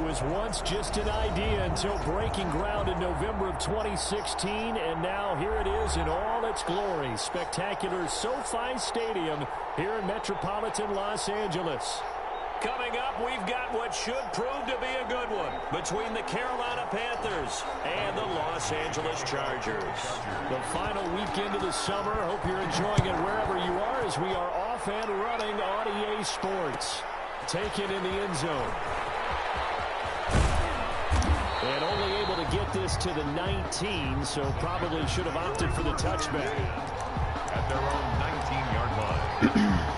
was once just an idea until breaking ground in November of 2016, and now here it is in all its glory. Spectacular SoFi Stadium here in metropolitan Los Angeles. Coming up, we've got what should prove to be a good one between the Carolina Panthers and the Los Angeles Chargers. The final weekend of the summer. Hope you're enjoying it wherever you are as we are off and running on EA Sports. Take it in the end zone. And only able to get this to the 19, so probably should have opted for the touchback. At their own 19-yard line.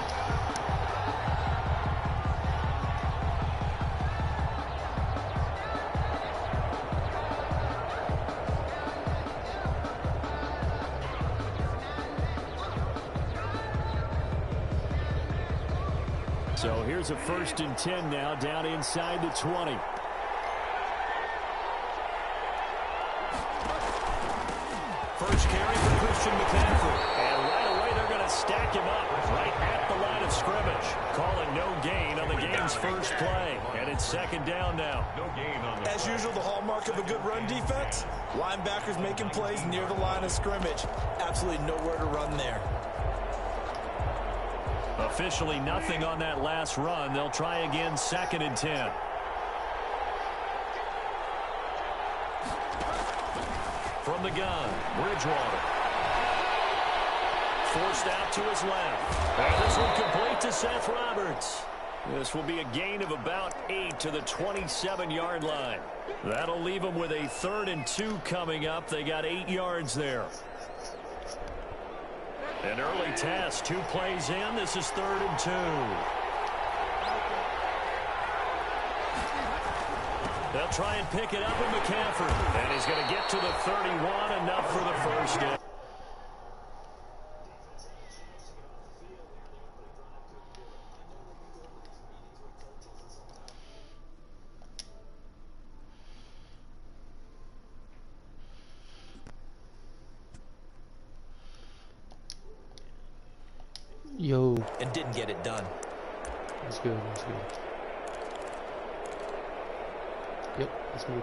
So here's a 1st and 10 now, down inside the 20. First carry for Christian McCaffrey. And right away they're going to stack him up right at the line of scrimmage. Calling no gain on the game's first play. And it's 2nd down now. No gain on the As usual, the hallmark of a good run defense, linebackers making plays near the line of scrimmage. Absolutely nowhere to run there. Officially nothing on that last run. They'll try again, 2nd and 10. From the gun, Bridgewater. Forced out to his left. And this one complete to Seth Roberts. This will be a gain of about 8 to the 27-yard line. That'll leave them with a 3rd and 2 coming up. They got 8 yards there. An early test, 2 plays in. This is 3rd and 2. They'll try and pick it up with McCaffrey. And he's going to get to the 31, enough for the first down. Yo. And didn't get it done. That's good. That's good. Yep, that's good.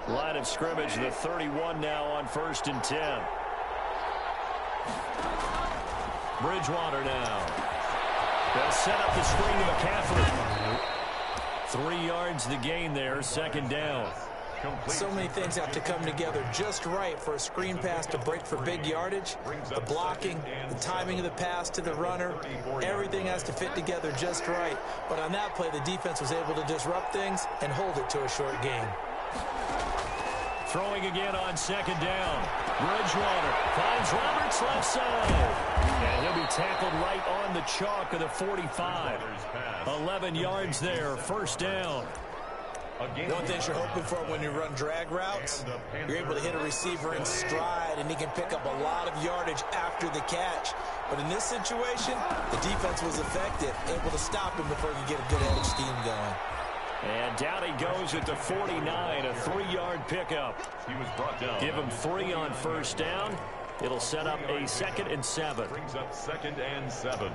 Line of scrimmage, the 31 now on 1st and 10. Bridgewater now. They'll set up the screen to McCaffrey. 3 yards the gain there, 2nd down. So many things have to come together just right for a screen pass to break for big yardage. The blocking, the timing of the pass to the runner, everything has to fit together just right. But on that play, the defense was able to disrupt things and hold it to a short gain. Throwing again on 2nd down. Bridgewater finds Roberts left side. And he'll be tackled right on the chalk of the 45. 11 yards there, 1st down. One thing you're hoping for when you run drag routes, you're able to hit a receiver in stride, and he can pick up a lot of yardage after the catch. But in this situation, the defense was effective, able to stop him before he could get a good edge scheme going. And down he goes at the 49, a 3-yard pickup. He was brought down. Give him 3 on 1st down. It'll set up a 2nd and 7. Brings up 2nd and 7.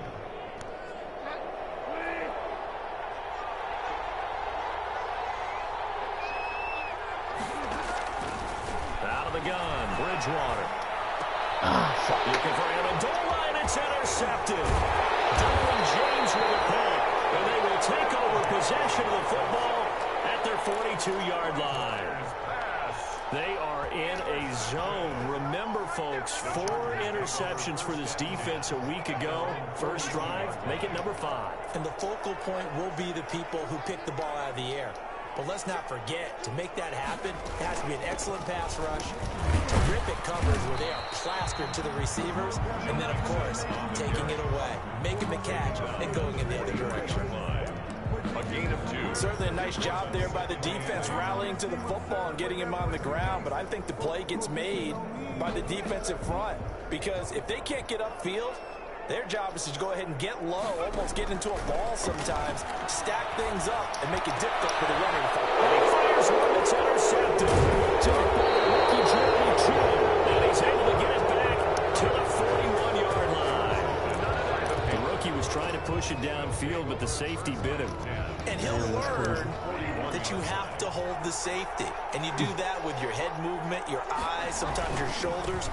The gun, Bridgewater. Looking for Amendola, and it's intercepted. Derwin James with a pick, and they will take over possession of the football at their 42-yard line. They are in a zone. Remember, folks, 4 interceptions for this defense a week ago. First drive, make it number 5. And the focal point will be the people who pick the ball out of the air. But let's not forget, to make that happen, it has to be an excellent pass rush, terrific coverage where they are plastered to the receivers, and then, of course, taking it away, making the catch, and going in the other direction. A gain of 2. Certainly a nice job there by the defense rallying to the football and getting him on the ground, but I think the play gets made by the defensive front, because if they can't get upfield, their job is to go ahead and get low, almost get into a ball sometimes, stack things up, and make it difficult for the runner to fight. And he fires one that's intercepted. To the rookie Jeremy Chinn, and he's able to get it back to the 41-yard line. The rookie was trying to push it downfield, but the safety bit him. And he'll learn that you have to hold the safety. And you do that with your head movement, your eyes, sometimes your shoulders.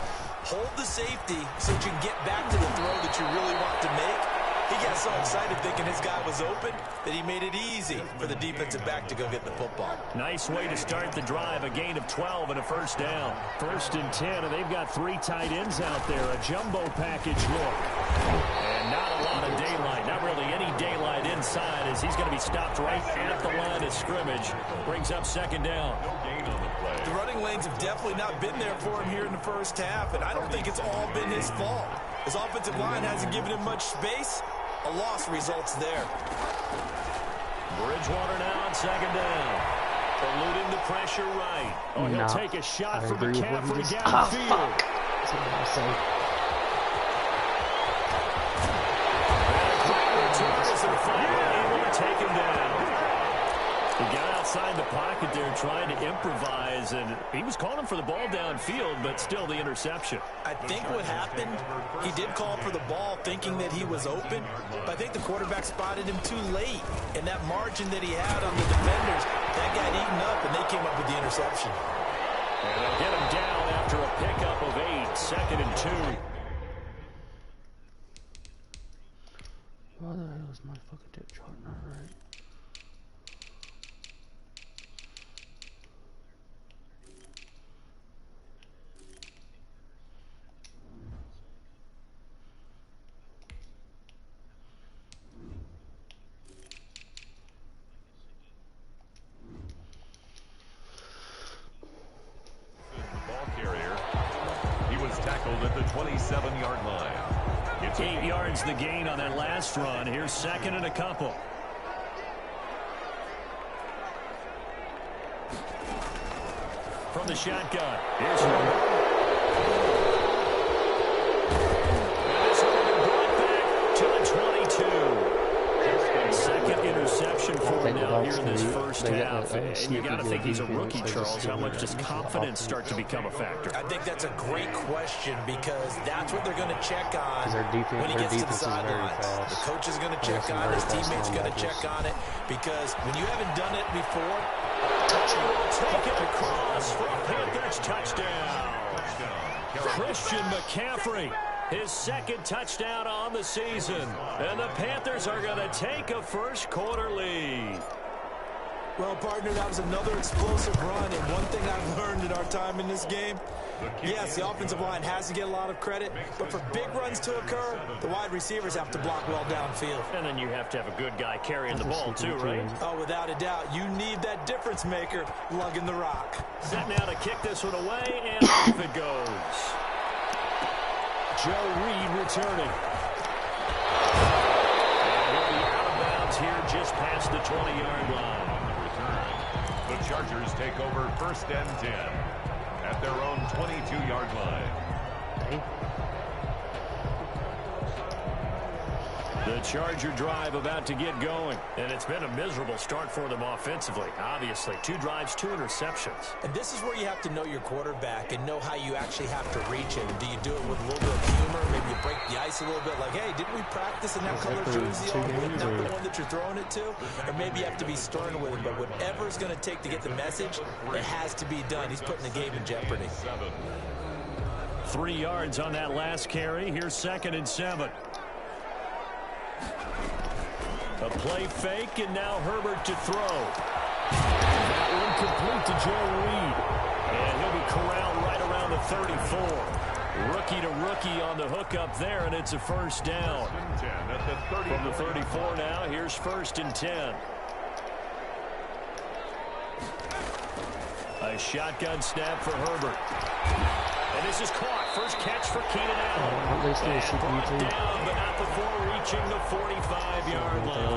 Hold the safety so that you can get back to the throw that you really want to make. He got so excited thinking his guy was open that he made it easy for the defensive back to go get the football. Nice way to start the drive, a gain of 12 and a first down. 1st and 10, and they've got 3 tight ends out there, a jumbo package look. And not a lot of daylight, not really any daylight inside as he's going to be stopped right at the line of scrimmage. Brings up 2nd down. The running lanes have definitely not been there for him here in the first half, and I don't think it's all been his fault. His offensive line hasn't given him much space. A loss results there. Bridgewater now on 2nd down. Eluding the pressure right. Oh, he'll take a shot from McCaffrey downfield. That's what I was saying. Returns and finally able to take him down. He got outside the pocket there trying to improvise, and he was calling for the ball downfield, but still the interception. I think what happened, he did call for the ball thinking that he was open, but I think the quarterback spotted him too late. And that margin that he had on the defenders, that got eaten up, and they came up with the interception. And they'll get him down after a pickup of 8, 2nd and 2. What the hell is my fucking tip chart not right? At the 27-yard line. It's 8 yards the gain on that last run. Here's 2nd and a couple. From the shotgun. Here's Herbert. And this one brought back to the 22. 2nd interception for him now here in this first half. And you got to think he's a rookie, Charles. How much does confidence start to become a factor? I think that's a great question because that's what they're going to check on when he gets to the sidelines. The coach is going to check on it. His teammates are going to check on it because when you haven't done it before, take it across for a Panthers touchdown. Christian McCaffrey. His 2nd touchdown on the season. And the Panthers are going to take a first-quarter lead. Well, partner, that was another explosive run. And one thing I've learned in our time in this game, yes, the offensive line has to get a lot of credit. But for big runs to occur, the wide receivers have to block well downfield. And then you have to have a good guy carrying the ball, too, right? Oh, without a doubt. You need that difference maker lugging the rock. Set now to kick this one away, and off it goes. Joe Reed returning. And he'll be out of bounds here just past the 20-yard line. The Chargers take over 1st and 10 at their own 22-yard line. The Charger drive about to get going. And it's been a miserable start for them offensively, obviously. 2 drives, 2 interceptions. And this is where you have to know your quarterback and know how you actually have to reach him. Do you do it with a little bit of humor? Maybe you break the ice a little bit like, hey, didn't we practice in that color jersey all week? Not the one that you're throwing it to? Or maybe you have to be stern with him. But whatever it's going to take to get the message, it has to be done. He's putting the game in jeopardy. 3 yards on that last carry. Here's 2nd and 7. A play fake, and now Herbert to throw. That one complete to Joe Reed. And he'll be corralled right around the 34. Rookie to rookie on the hook up there, and it's a first down. From the 34 now, here's 1st and 10. A shotgun snap for Herbert. And this is caught. First catch for Keenan Allen. And brought down, but not before reaching the 45-yard line.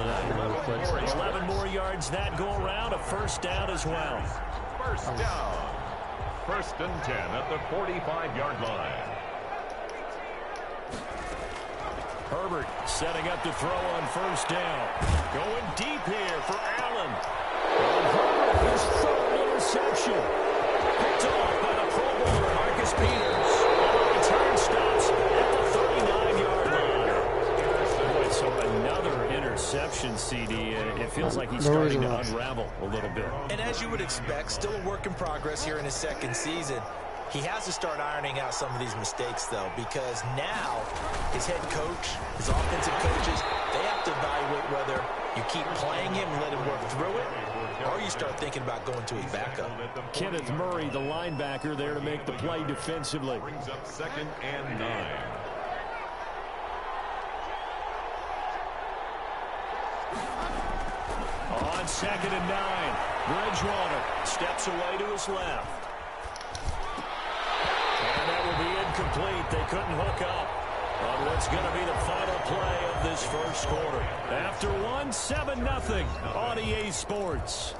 11 more yards that go around. A first down as well. First down. 1st and 10 at the 45-yard line. Herbert setting up to throw on first down. Going deep here for Allen. And Herbert, his 3rd interception. Picked off by the Pro Bowler, Marcus Peters. And the return stops at the 39-yard line. Boy, so another CD. It feels like he's starting to unravel a little bit. And as you would expect, still a work in progress here in his second season. He has to start ironing out some of these mistakes, though, because now his head coach, his offensive coaches, they have to evaluate whether you keep playing him and let him work through it, or you start thinking about going to his backup. Kenneth Murray, the linebacker, there to make the play defensively. Brings up 2nd and 9. On 2nd and 9, Bridgewater steps away to his left. And that will be incomplete. They couldn't hook up on what's going to be the final play of this first quarter. After one, 7-0 on EA Sports.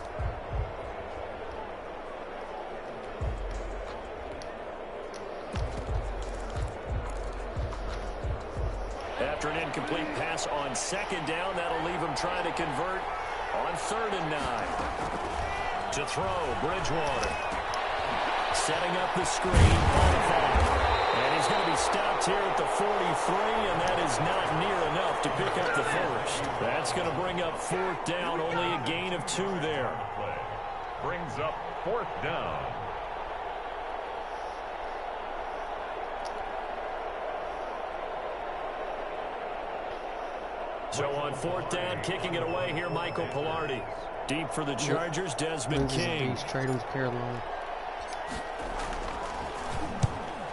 After an incomplete pass on 2nd down, that'll leave him trying to convert on 3rd and 9. To throw, Bridgewater. Setting up the screen. And he's going to be stopped here at the 43, and that is not near enough to pick up the first. That's going to bring up 4th down, only a gain of 2 there. Brings up 4th down. So on 4th down, kicking it away here, Michael Pilardi. Deep for the Chargers, Desmond King. Trade him to Carolina.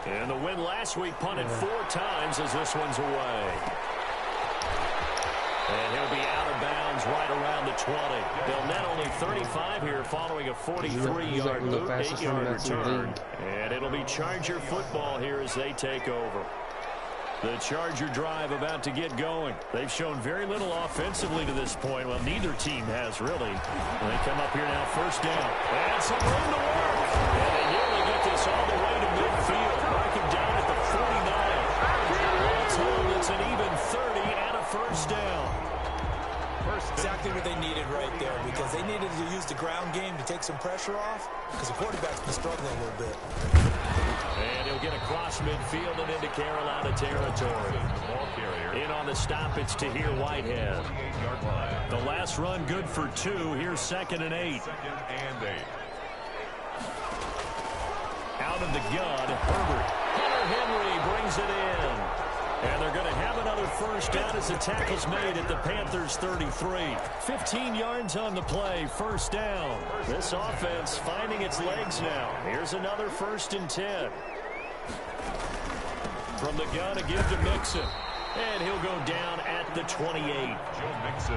And the win last week punted 4 times as this one's away. And he'll be out of bounds right around the 20. They'll net only 35 here following a 43-yard, 8-yard return. And it'll be Charger football here as they take over. The Charger drive about to get going. They've shown very little offensively to this point. Well, neither team has really. They come up here now, 1st down. And some room to work. And they nearly get this all the way to midfield. Breaking down at the 49. All told, it's an even 30 and a 1st down. Exactly what they needed right there, because they needed to use the ground game to take some pressure off, because the quarterback's been struggling a little bit. And he'll get across midfield and into Carolina territory. In on the stop, it's Tahir Whitehead. The last run good for 2. Here's 2nd and 8. Out of the gun, Herbert. Hunter Henry brings it in. And they're going to have another 1st down as the tackle's made at the Panthers' 33. 15 yards on the play, 1st down. This offense finding its legs now. Here's another 1st and 10. From the gun, a give to Mixon. And he'll go down at the 28.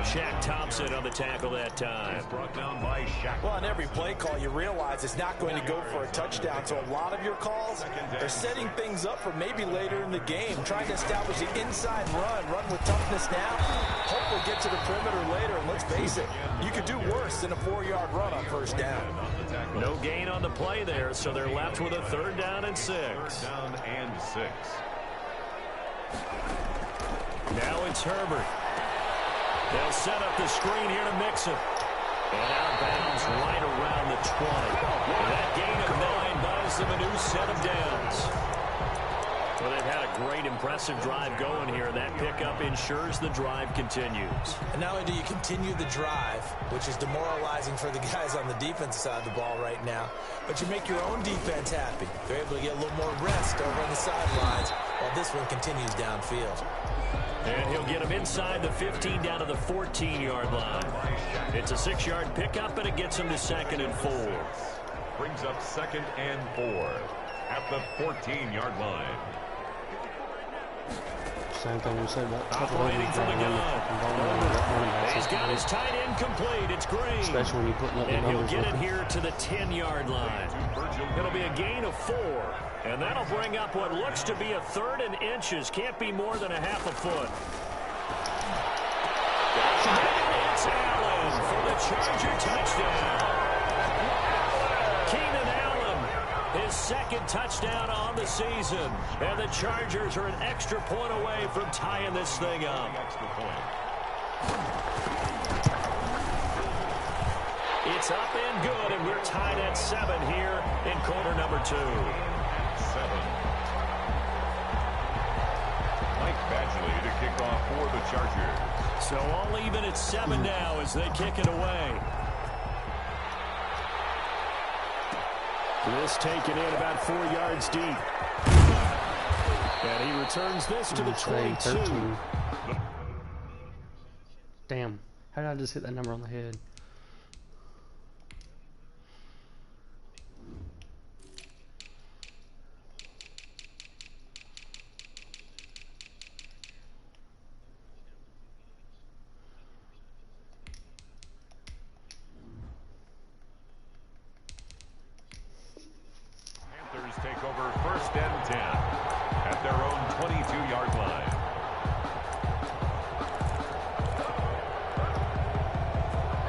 Shaq Thompson on the tackle that time. Brought down by Shaq. Well, on every play call, you realize it's not going to go for a touchdown. So a lot of your calls are setting things up for maybe later in the game, trying to establish the inside run with toughness now. Hopefully get to the perimeter later. And let's face it, you could do worse than a 4-yard run on 1st down. No gain on the play there, so they're left with a 3rd down and 6. 3rd down and 6. Now it's Herbert. They'll set up the screen here to Mixon. And out of bounds right around the 20. And that gain of 9 buys them a new set of downs. Well, they've had a great, impressive drive going here. That pickup ensures the drive continues. And not only do you continue the drive, which is demoralizing for the guys on the defensive side of the ball right now, but you make your own defense happy. They're able to get a little more rest over on the sidelines while this one continues downfield. And he'll get him inside the 15 down to the 14-yard line. It's a 6-yard pickup, and it gets him to 2nd and 4. Brings up 2nd and 4 at the 14-yard line. Same thing we said about operating from the gun. He's got his tight end complete. It's Green. Especially when you put and he'll get it here to the 10-yard line. It'll be a gain of 4. And that'll bring up what looks to be a 3rd and inches. Can't be more than a half a foot. It's Allen for the Charger touchdown. Keenan Allen, his 2nd touchdown on the season. And the Chargers are an extra point away from tying this thing up. It's up and good, and we're tied at 7 here in quarter number 2. 7. Mike Badgley to kick off for the Chargers. So all even at 7 now as they kick it away. This taken in about 4 yards deep. And he returns this to the 22. Damn. How did I just hit that number on the head? Panthers take over 1st and 10 at their own 22-yard line.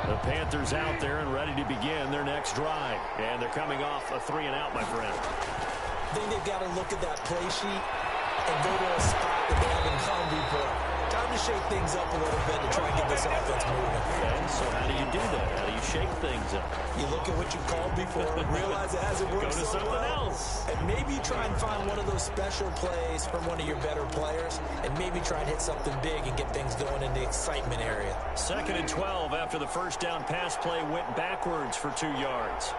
The Panthers out there and ready to begin their next drive. And they're coming off a 3-and-out, my friend. I think they've got to look at that play sheet and go to a spot that they haven't come before. Time to shake things up a little bit to try and get this offense moving. And so how do you do that? How do you shake things up? You look at what you called before and realize it hasn't worked Go to so something well. else. And maybe try and find one of those special plays from one of your better players and maybe try and hit something big and get things going in the excitement area. 2nd and 12 after the first down pass play went backwards for 2 yards.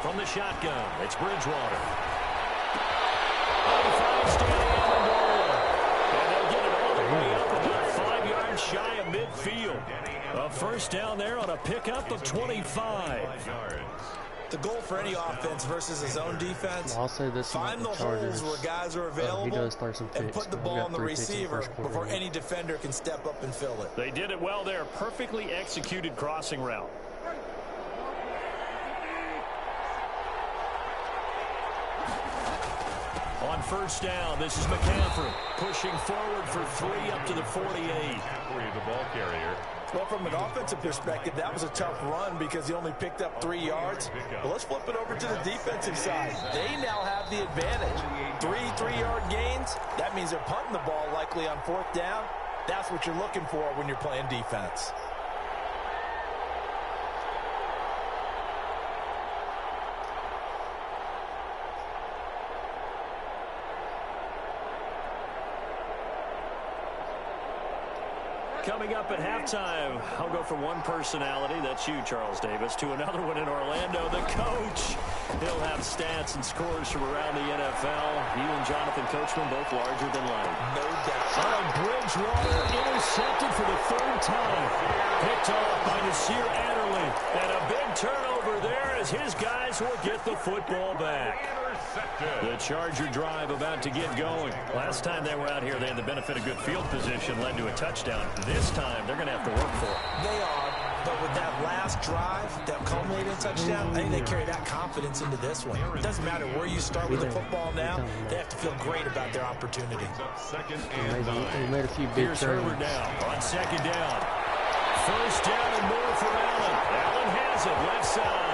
From the shotgun, it's Bridgewater. He finds Danny Amendola. And they'll get it all the way up about 5 yards shy of midfield. A first down there on a pickup of 25. The goal for any offense versus his own defense, I'll say this about find the the Chargers. holes where guys are He available does throw some and picks, put the but we ball got on the 3 picks in the receiver first quarter. before any defender can step up and fill it. They did it well there. Perfectly executed crossing route. On first down, this is McCaffrey pushing forward for 3 up to the 48. McCaffrey, the ball carrier. Well, from an offensive perspective, that was a tough run because he only picked up 3 yards. But let's flip it over to the defensive side. They now have the advantage. 3-3-yard gains. That means they're punting the ball likely on 4th down. That's what you're looking for when you're playing defense. Coming up at halftime, I'll go from one personality, that's you, Charles Davis, to another one in Orlando, the coach. He'll have stats and scores from around the NFL. He and Jonathan Coachman both larger than life. No doubt. On Bridgewater, intercepted for the 3rd time. Picked off by Nasir Adderley. And a big turnover there as his guys will get the football back. The Charger drive about to get going. Last time they were out here, they had the benefit of good field position, led to a touchdown. This time, they're going to have to work for it. They are, but with that last drive that culminated in a touchdown, I think they carry that confidence into this one. It doesn't matter where you start with the football now. They have to feel great about their opportunity. 2nd He and 9. made a few big Here's throws. Herbert now on 2nd down. First down and more for Allen. Allen has it left side.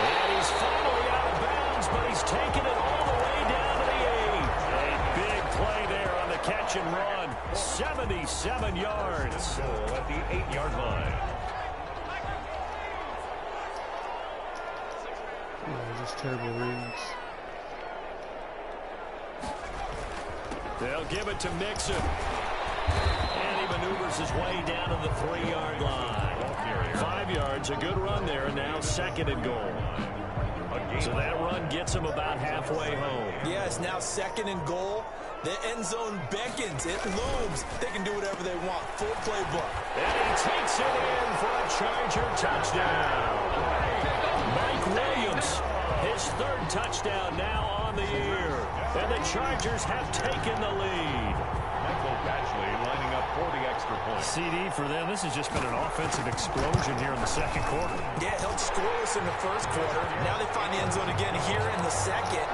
And he's finally out of bounds, but he's taken it all the way down to the 8. A big play there on the catch and run. 77 yards. Goal at the 8-yard line. Just terrible reads. They'll give it to Mixon. And he maneuvers his way down to the 3-yard line. 5 yards, a good run there, and now 2nd and goal. So that run gets him about halfway home. Yeah, it's now 2nd and goal. The end zone beckons. It looms. They can do whatever they want. Full playbook. And he takes it in for a Charger touchdown. Mike Williams, his 3rd touchdown now on the year. And the Chargers have taken the lead. Michael Badgley lining up for the extra point. CD for them, this has just been an offensive explosion here in the 2nd quarter. Yeah, held scoreless in the 1st quarter. Now they find the end zone again here in the 2nd.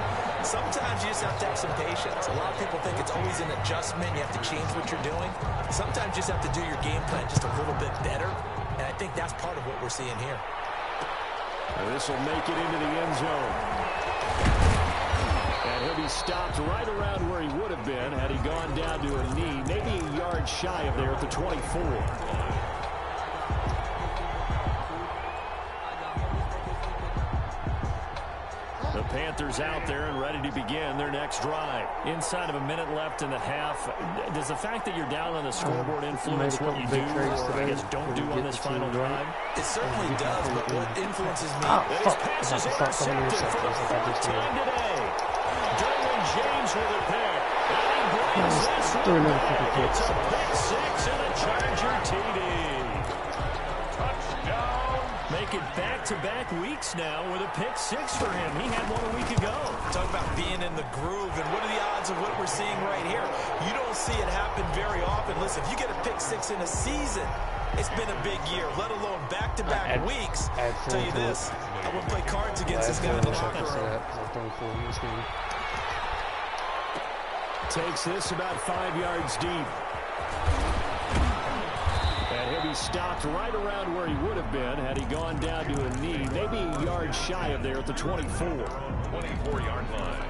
Sometimes you just have to have some patience. A lot of people think it's always an adjustment. You have to change what you're doing. Sometimes you just have to do your game plan just a little bit better. And I think that's part of what we're seeing here. This will make it into the end zone. And he'll be stopped right around where he would have been had he gone down to a knee, maybe a yard shy of there at the 24. The Panthers out there and ready to begin their next drive. Inside of a minute left in the half, does the fact that you're down on the scoreboard influence what you do, or I guess don't do on this final drive? It certainly does, but what influences me? His pass is intercepted for the fourth time today. Derwin James with a pick. And he brings this one back. It's a pick six and a Charger TD. Touchdown. Make it back-to-back weeks now with a pick six for him. He had one a week ago. Talk about being in the groove, and what are the odds of what we're seeing right here? You don't see it happen very often. Listen, if you get a pick six in a season, it's been a big year, let alone back-to-back weeks. I'll tell you this, I wouldn't play cards against this guy in the locker room. Takes this about 5 yards deep. And he'll be stopped right around where he would have been had he gone down to a knee, maybe a yard shy of there at the 24. 24-yard line.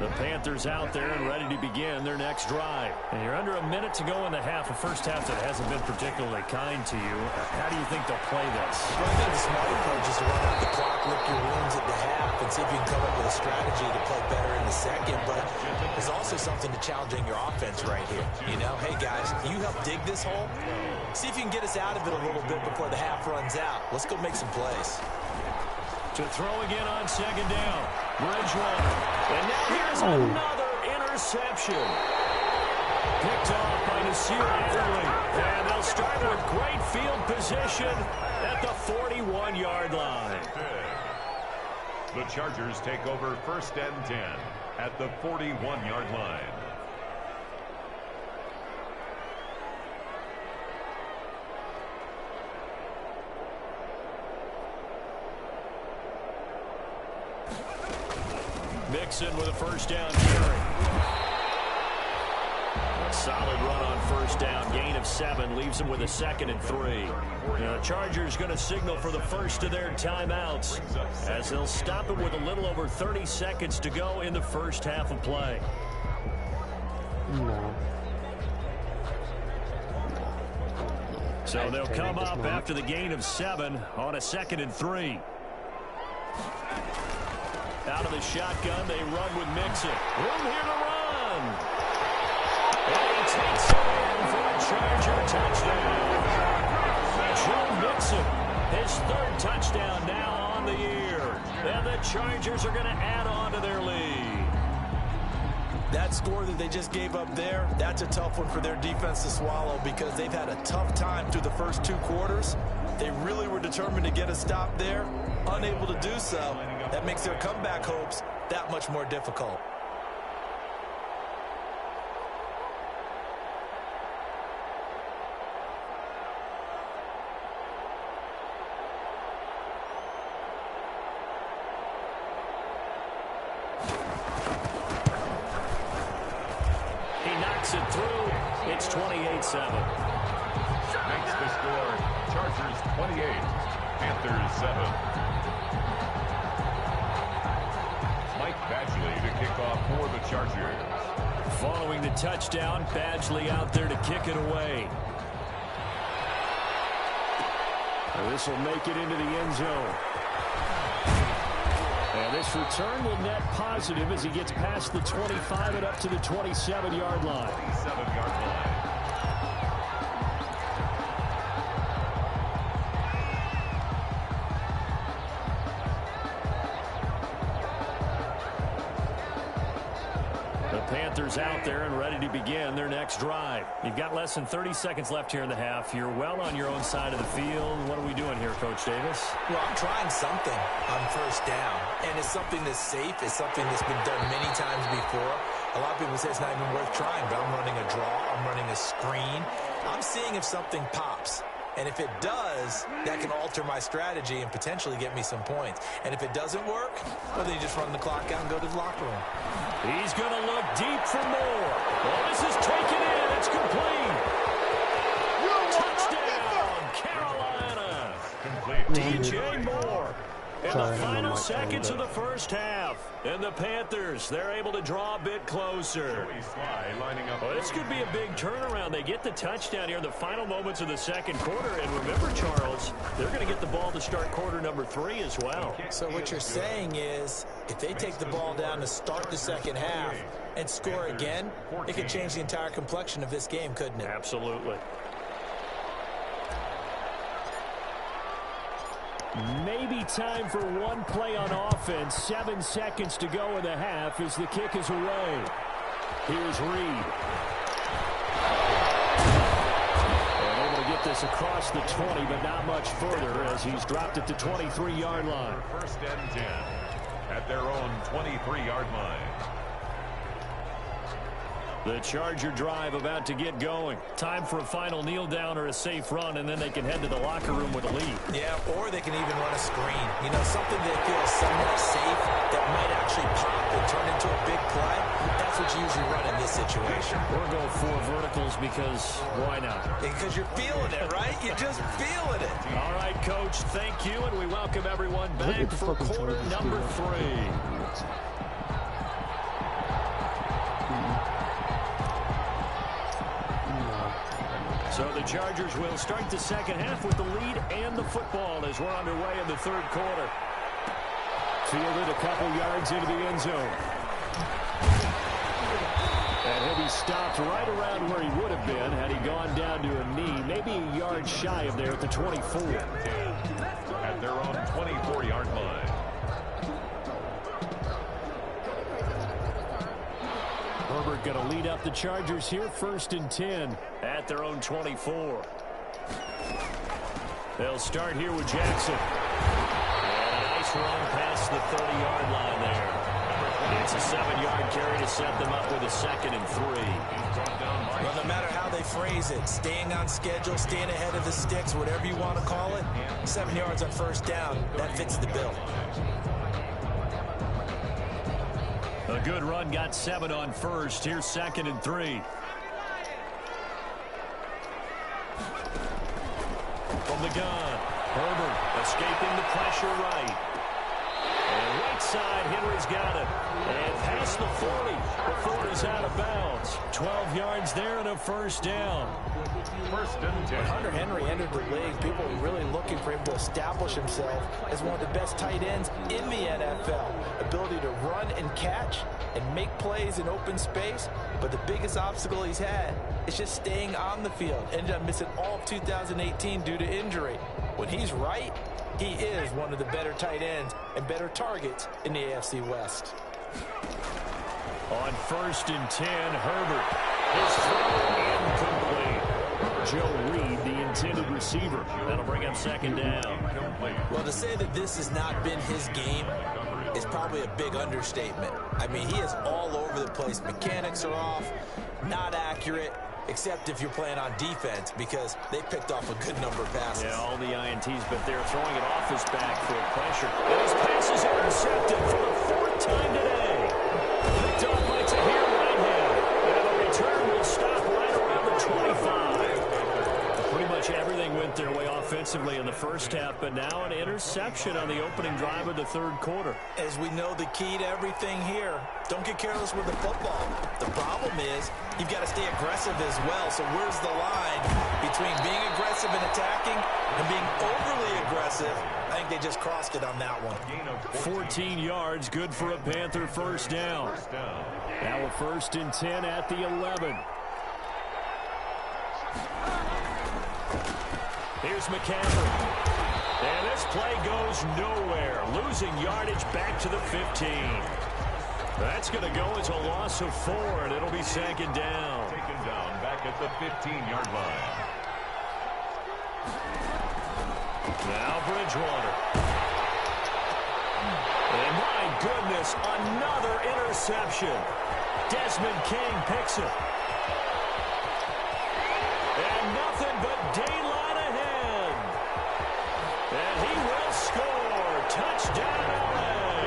The Panthers out there and ready to begin their next drive. And you're under a minute to go in the half, a first half that hasn't been particularly kind to you. How do you think they'll play this? Well, I think the smart approach is to run out the clock, lick your wounds at the half, and see if you can come up with a strategy to play better in the second. But there's also something to challenging your offense right here. You know, hey, guys, you help dig this hole. See if you can get us out of it a little bit before the half runs out. Let's go make some plays. To throw again on second down. Bridgewater. And now here's another interception. Picked off by Nasir Adderley. And they'll start with great field position at the 41-yard line. The Chargers take over first and 10 at the 41-yard line. Mixon with a first down carry. A solid run on first down. Gain of 7 leaves him with a 2nd and 3. The Chargers going to signal for the first of their timeouts as they'll stop it with a little over 30 seconds to go in the first half of play. No. So they'll come up after the gain of 7 on a 2nd and 3. Out of the shotgun, they run with Mixon. Room here to run. And he takes it in for a Charger touchdown. Joe Mixon, his 3rd touchdown now on the year. And the Chargers are going to add on to their lead. That score that they just gave up there, that's a tough one for their defense to swallow because they've had a tough time through the first 2 quarters. They really were determined to get a stop there, unable to do so. That makes their comeback hopes that much more difficult. He knocks it through. It's 28-7. Makes the score Chargers 28, Panthers 7. Mike Badgley to kick off for the Chargers. Following the touchdown, Badgley out there to kick it away. And this will make it into the end zone. And this return will net positive as he gets past the 25 and up to the 27-yard line. 27-yard line. Panthers out there and ready to begin their next drive. You've got less than 30 seconds left here in the half. You're well on your own side of the field. What are we doing here, Coach Davis? Well, I'm trying something on first down, and it's something that's safe. It's something that's been done many times before. A lot of people say it's not even worth trying, but I'm running a draw. I'm running a screen. I'm seeing if something pops. And if it does, that can alter my strategy and potentially get me some points. And if it doesn't work, well, then you just run the clock out and go to the locker room. He's going to look deep for more. Oh, this is taken in. It's complete. Touchdown, Carolina. Complete. DJ Moore. And the final seconds of the first half. And the Panthers, they're able to draw a bit closer. Well, this could be a big turnaround. They get the touchdown here in the final moments of the second quarter. And remember, Charles, they're going to get the ball to start quarter number 3 as well. So what you're saying is, if they take the ball down to start the second half and score again, it could change the entire complexion of this game, couldn't it? Absolutely. Maybe time for one play on offense. 7 seconds to go in the half as the kick is away. Here's Reed. And able to get this across the 20, but not much further as he's dropped it to 23-yard line. First and 10 at their own 23-yard line. The Charger drive about to get going. Time for a final kneel down or a safe run, and then they can head to the locker room with a lead. Yeah, or they can even run a screen. You know, something that feels somewhat safe that might actually pop and turn into a big play. That's what you usually run in this situation. We're going 4 verticals because why not? Because you're feeling it, right? You're just feeling it. All right, Coach, thank you, and we welcome everyone back for quarter number 3. So the Chargers will start the second half with the lead and the football as we're underway in the third quarter. Fielded a couple yards into the end zone. And he'll be stopped right around where he would have been had he gone down to a knee, maybe a yard shy of there at the 24. At their own 24-yard line. Herbert going to lead up the Chargers here, 1st and 10 at their own 24. They'll start here with Jackson. And a nice run past the 30-yard line there. It's a 7-yard carry to set them up with a 2nd and 3. Well, no matter how they phrase it, staying on schedule, staying ahead of the sticks, whatever you want to call it, 7 yards on first down, that fits the bill. A good run, got 7 on first. Here's 2nd and 3. From the gun, Herbert escaping the pressure right. And right side, Henry's got it. And past the 40 before he's out of bounds. 12 yards there and a first down. First and 10. When Hunter Henry entered the league, people were really looking for him to establish himself as one of the best tight ends in the NFL. Ability to run and catch and make plays in open space. But the biggest obstacle he's had is just staying on the field. Ended up missing all of 2018 due to injury. When he's right, he is one of the better tight ends and better targets in the AFC West. On 1st and 10, Herbert. His throw incomplete. Joe Reed, the intended receiver. That'll bring up 2nd down. Well, to say that this has not been his game is probably a big understatement. I mean, he is all over the place. Mechanics are off, not accurate, except if you're playing on defense because they picked off a good number of passes. Yeah, all the INTs, but they're throwing it off his back for pressure. And his pass is intercepted for the 4th time today. Picked off by Tahir Whitehead. And the return will stop right around the 25. Pretty much everything went their way offensively in the first half, but now an interception on the opening drive of the third quarter. As we know, the key to everything here, don't get careless with the football. The problem is you've got to stay aggressive as well. So where's the line between being aggressive and attacking and being overly aggressive? I think they just crossed it on that one. 14 yards, good for a Panther first down. Now a 1st and 10 at the 11. Here's McCaffrey. And this play goes nowhere. Losing yardage back to the 15. That's going to go as a loss of 4, and it'll be 2nd down. Taken down back at the 15-yard line. Now Bridgewater. And my goodness, another interception. Desmond King picks it. And nothing but daylight ahead. And he will score. Touchdown, LA.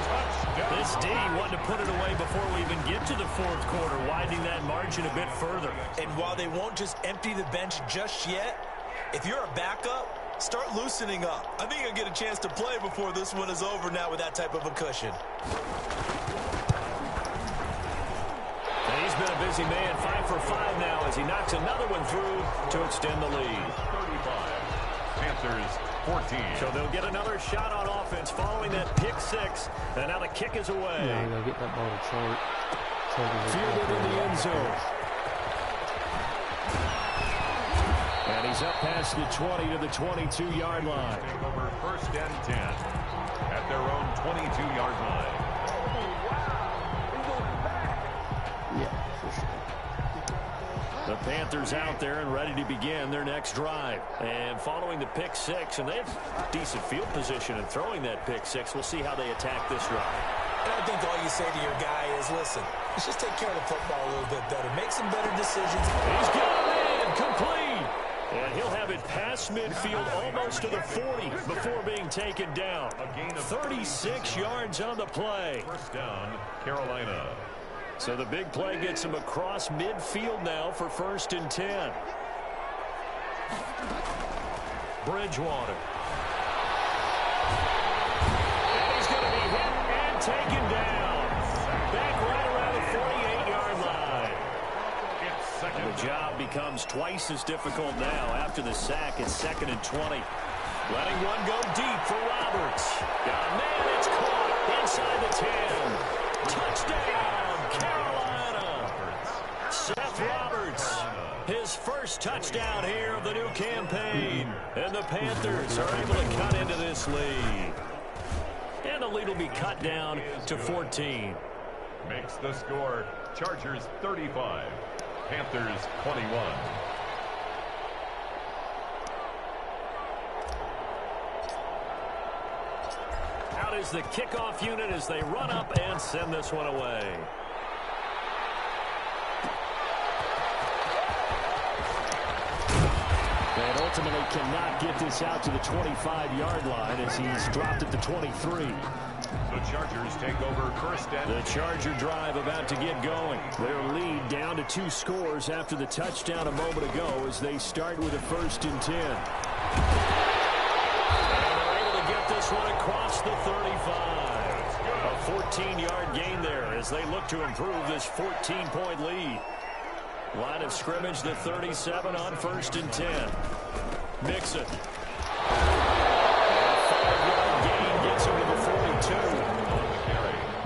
Touchdown. This D wanted to put it away before we even get to the fourth quarter, widening that margin a bit further. And while they won't just empty the bench just yet, if you're a backup, Start loosening up. I think he'll get a chance to play before this one is over now with that type of a cushion. And he's been a busy man, 5 for 5 now as he knocks another one through to extend the lead. 35. Panthers 14. So they'll get another shot on offense following that pick 6. And now the kick is away. Yeah, you gotta get that ball to Troy. Fielded in the end zone. And he's up past the 20 to the 22-yard line. Take over first and 10 at their own 22-yard line. Yeah, for sure. The Panthers out there and ready to begin their next drive. And following the pick 6, and they have decent field position in throwing that pick 6. We'll see how they attack this drive. And I think all you say to your guy is, listen, let's just take care of the football a little bit better. Make some better decisions. He's got it in, complete. And he'll have it past midfield almost to the 40 before being taken down. A gain of 36 yards on the play. First down, Carolina. So the big play gets him across midfield now for first and 10. Bridgewater. And he's going to be hit and taken down. Back right around the 48-yard line. And the job becomes twice as difficult now after the sack. It's 2nd and 20. Letting one go deep for Roberts. Man, it's caught inside the 10. Touchdown, Carolina. Seth Roberts, his first touchdown here of the new campaign. And the Panthers are able to cut into this lead. And the lead will be cut down to 14. Makes the score Chargers 35, Panthers 21. Out is the kickoff unit as they run up and send this one away. And ultimately cannot get this out to the 25-yard line as he's dropped at the 23. The Chargers take over first and The Charger drive about to get going. Their lead down to 2 scores after the touchdown a moment ago as they start with a first and 10. And they're able to get this one across the 35. A 14-yard gain there as they look to improve this 14-point lead. Line of scrimmage, the 37 on first and 10. Mixon. And a 5-yard gain gets him to the 42.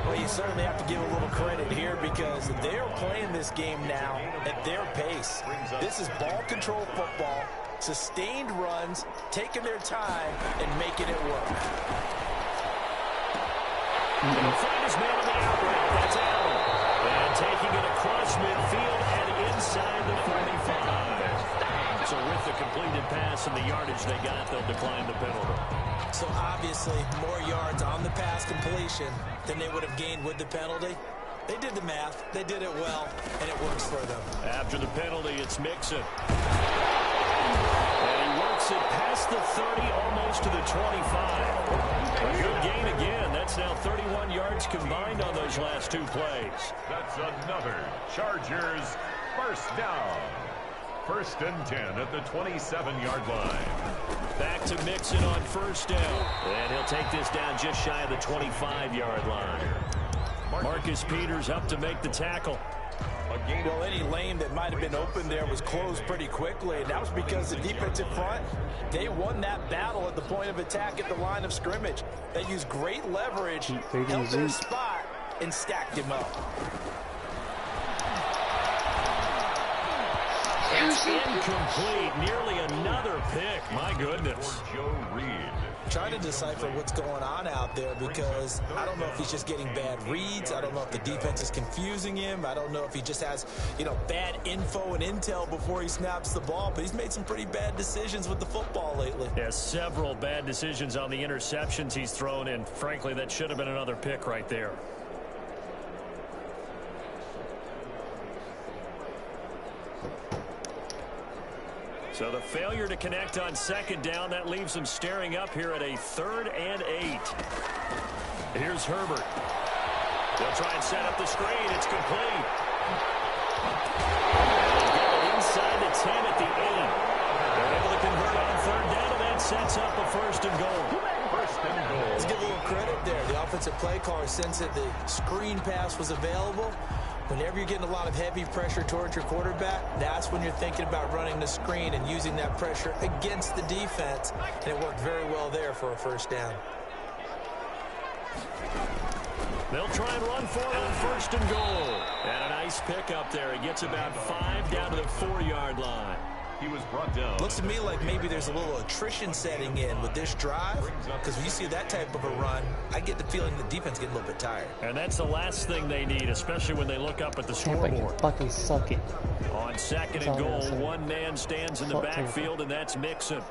Well, you certainly have to give a little credit here because they're playing this game now at their pace. This is ball control football, sustained runs, taking their time, and making it work. He'll find his man on the out route. That's Allen. And taking it across midfield and inside the 45. So with the completed pass and the yardage they got, they'll decline the penalty. So obviously, more yards on the pass completion than they would have gained with the penalty. They did the math. They did it well, and it works for them. After the penalty, it's Mixon. And he works it past the 30, almost to the 25. A good gain again. That's now 31 yards combined on those last 2 plays. That's another Chargers first down. First and 10 at the 27-yard line. Back to Mixon on first down. And he'll take this down just shy of the 25-yard line. Marcus Peters up to make the tackle. Well, any lane that might have been open there was closed pretty quickly, and that was because the defensive front, they won that battle at the point of attack at the line of scrimmage. They used great leverage, held their spot, and stacked him up. It's incomplete. Nearly another pick. My goodness. Joe Reed. Trying to decipher what's going on out there because I don't know if he's just getting bad reads. I don't know if the defense is confusing him. I don't know if he just has, bad info and intel before he snaps the ball. But he's made some pretty bad decisions with the football lately. Yeah, several bad decisions on the interceptions he's thrown in. Frankly, that should have been another pick right there. So the failure to connect on second down, that leaves them staring up here at a 3rd and 8. Here's Herbert. They'll try and set up the screen. It's complete. They'll get it inside the 10 at the 8. They're able to convert on 3rd down, and that sets play caller sense that the screen pass was available. Whenever you're getting a lot of heavy pressure towards your quarterback, that's when you're thinking about running the screen and using that pressure against the defense. And it worked very well there for a first down. They'll try and run for it on 1st and goal. And a nice pickup there. He gets about 5 down to the 4-yard line. He was brought down. Looks to me like maybe there's a little attrition setting in with this drive, because when you see that type of a run, I get the feeling the defense getting a little bit tired. And that's the last thing they need, especially when they look up at the scoreboard. Fucking suck it. On 2nd and goal, one man stands in the backfield, and that's Mixon.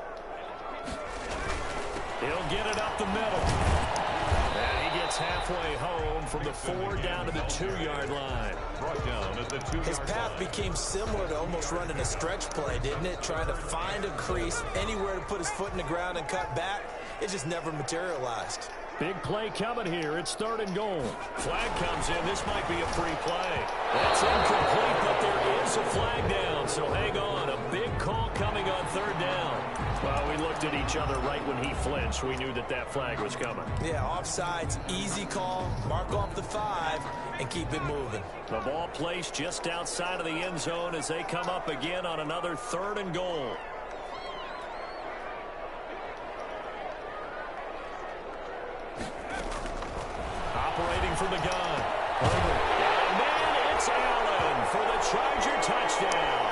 He'll get it up the middle. And he gets halfway home from the 4 down to the 2-yard line. Brought down at the 2-yard His path became similar to almost running a stretch play, didn't it? Trying to find a crease, anywhere to put his foot in the ground and cut back. It just never materialized. Big play coming here. It's 3rd and goal. Flag comes in. This might be a free play. That's incomplete, but there is a flag down. So hang on. A big call coming on 3rd down. Well, we looked at each other right when he flinched. We knew that that flag was coming. Yeah, offsides, easy call. Mark off the 5 and keep it moving. The ball placed just outside of the end zone as they come up again on another 3rd and goal. Operating from the gun. And then it's Allen for the Charger touchdown.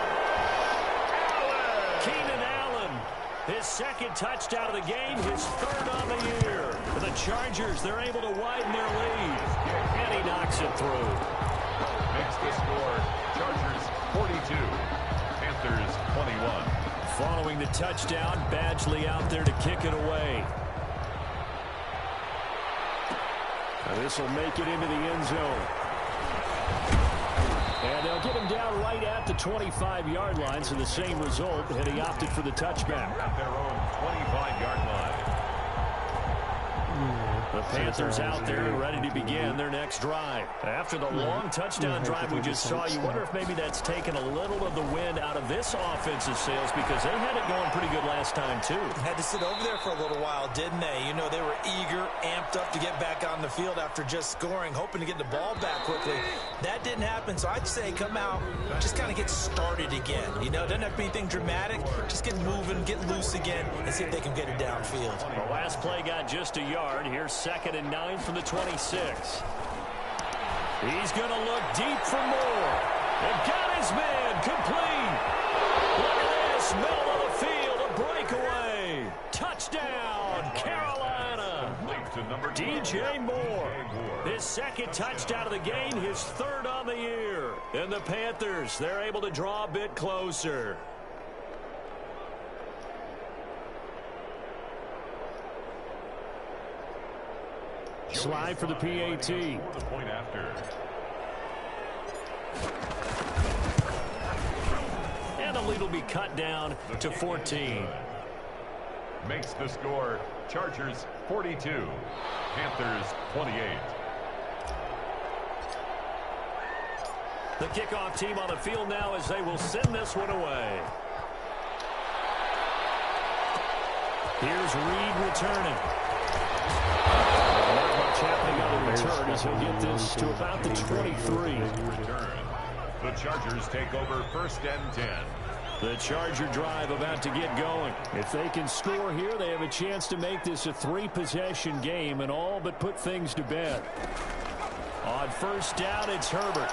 Keenan Allen, his 2nd touchdown of the game, his 3rd on the year. For the Chargers, they're able to widen their lead. And he knocks it through. makes the score. Chargers 42, Panthers 21. Following the touchdown, Badgley out there to kick it away. This will make it into the end zone. And they'll get him down right at the 25-yard line, so the same result, and he opted for the touchback. At their own 25-yard line. The Panthers out there and ready to begin their next drive. After the long touchdown drive we just saw, you wonder if maybe that's taken a little of the wind out of this offensive sails, because they had it going pretty good last time, too. Had to sit over there for a little while, didn't they? You know, they were eager, amped up to get back on the field after just scoring, hoping to get the ball back quickly. That didn't happen, so I'd say come out, just kind of get started again. You know, doesn't have to be anything dramatic. Just get moving, get loose again, and see if they can get it downfield. The last play got just a yard. Here's 2nd and 9 from the 26. He's going to look deep for more. And got his man complete. Look at this, middle of the field, a breakaway. Touchdown, Carolina. DJ Moore, his 2nd touchdown of the game, his 3rd on the year. And the Panthers, they're able to draw a bit closer. Slide for the PAT. The point after. And the lead will be cut down to 14. Makes the score. Chargers 42, Panthers 28. The kickoff team on the field now as they will send this one away. Here's Reed returning. Not much happening on the return as he'll get this to about the 23. Return. The Chargers take over 1st and 10. The Charger drive about to get going. If they can score here, they have a chance to make this a 3-possession game and all but put things to bed. On 1st down, it's Herbert.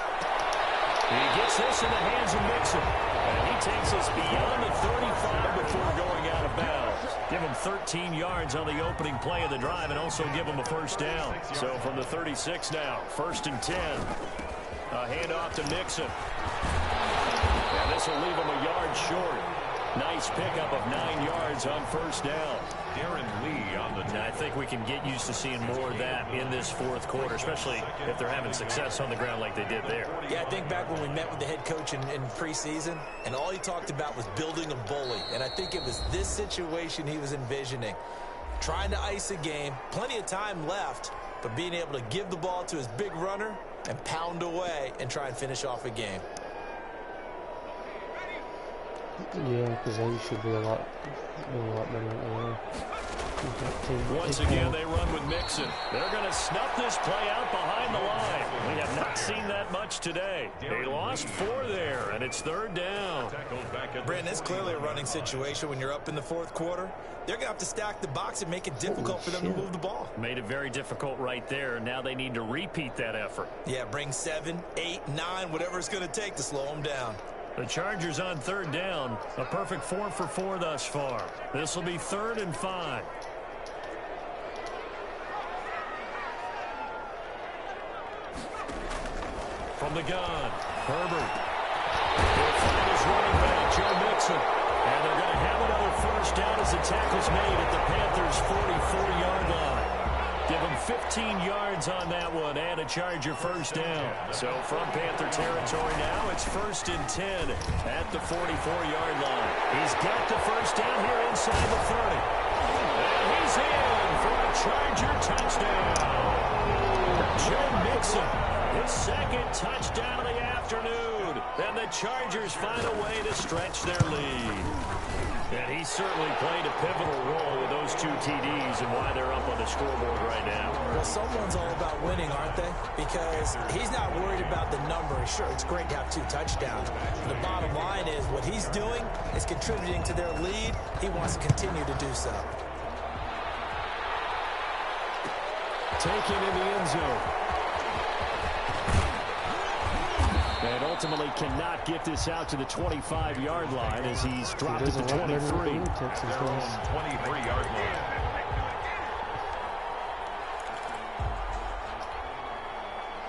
He gets this in the hands of Mixon. And he takes us beyond the 35 before going out of bounds. Give him 13 yards on the opening play of the drive and also give him a 1st down. So from the 36 now, 1st and 10. A handoff to Mixon. And this will leave him a yard short. Nice pickup of 9 yards on 1st down. Darren Lee on the And I think we can get used to seeing more of that in this 4th quarter, especially if they're having success on the ground like they did there. Yeah, I think back when we met with the head coach in preseason, and all he talked about was building a bully. And I think it was this situation he was envisioning. Trying to ice a game, plenty of time left, but being able to give the ball to his big runner and pound away and try and finish off a game. Yeah, because then you should be a lot better at the Once again, they run with Mixon. They're going to snuff this play out behind the line. We have not seen that much today. They lost 4 there, and it's 3rd down. Brandon, it's clearly a running situation when you're up in the 4th quarter. They're going to have to stack the box and make it difficult for them to move the ball. Made it very difficult right there. Now they need to repeat that effort. Yeah, bring 7, 8, 9, whatever it's going to take to slow them down. The Chargers on 3rd down. A perfect 4 for 4 thus far. This will be 3rd and 5. From the gun, Herbert. He'll find his running back, Joe Mixon. And they're going to have another 1st down as the tackle's made at the Panthers' 44-yard line. Give them 15 yards on that one and a Charger 1st down. So from Panther territory now, it's 1st and 10 at the 44-yard line. He's got the 1st down here inside the 30. And he's in for a Charger touchdown. Joe Mixon, his 2nd touchdown of the afternoon. And the Chargers find a way to stretch their lead. And he certainly played a pivotal role with those 2 TDs and why they're up on the scoreboard right now. Well, someone's all about winning, aren't they? Because he's not worried about the number. Sure, it's great to have 2 touchdowns. But the bottom line is what he's doing is contributing to their lead. He wants to continue to do so. Taken in the end zone. And ultimately cannot get this out to the 25-yard line as he's dropped at the 23. 23-yard line.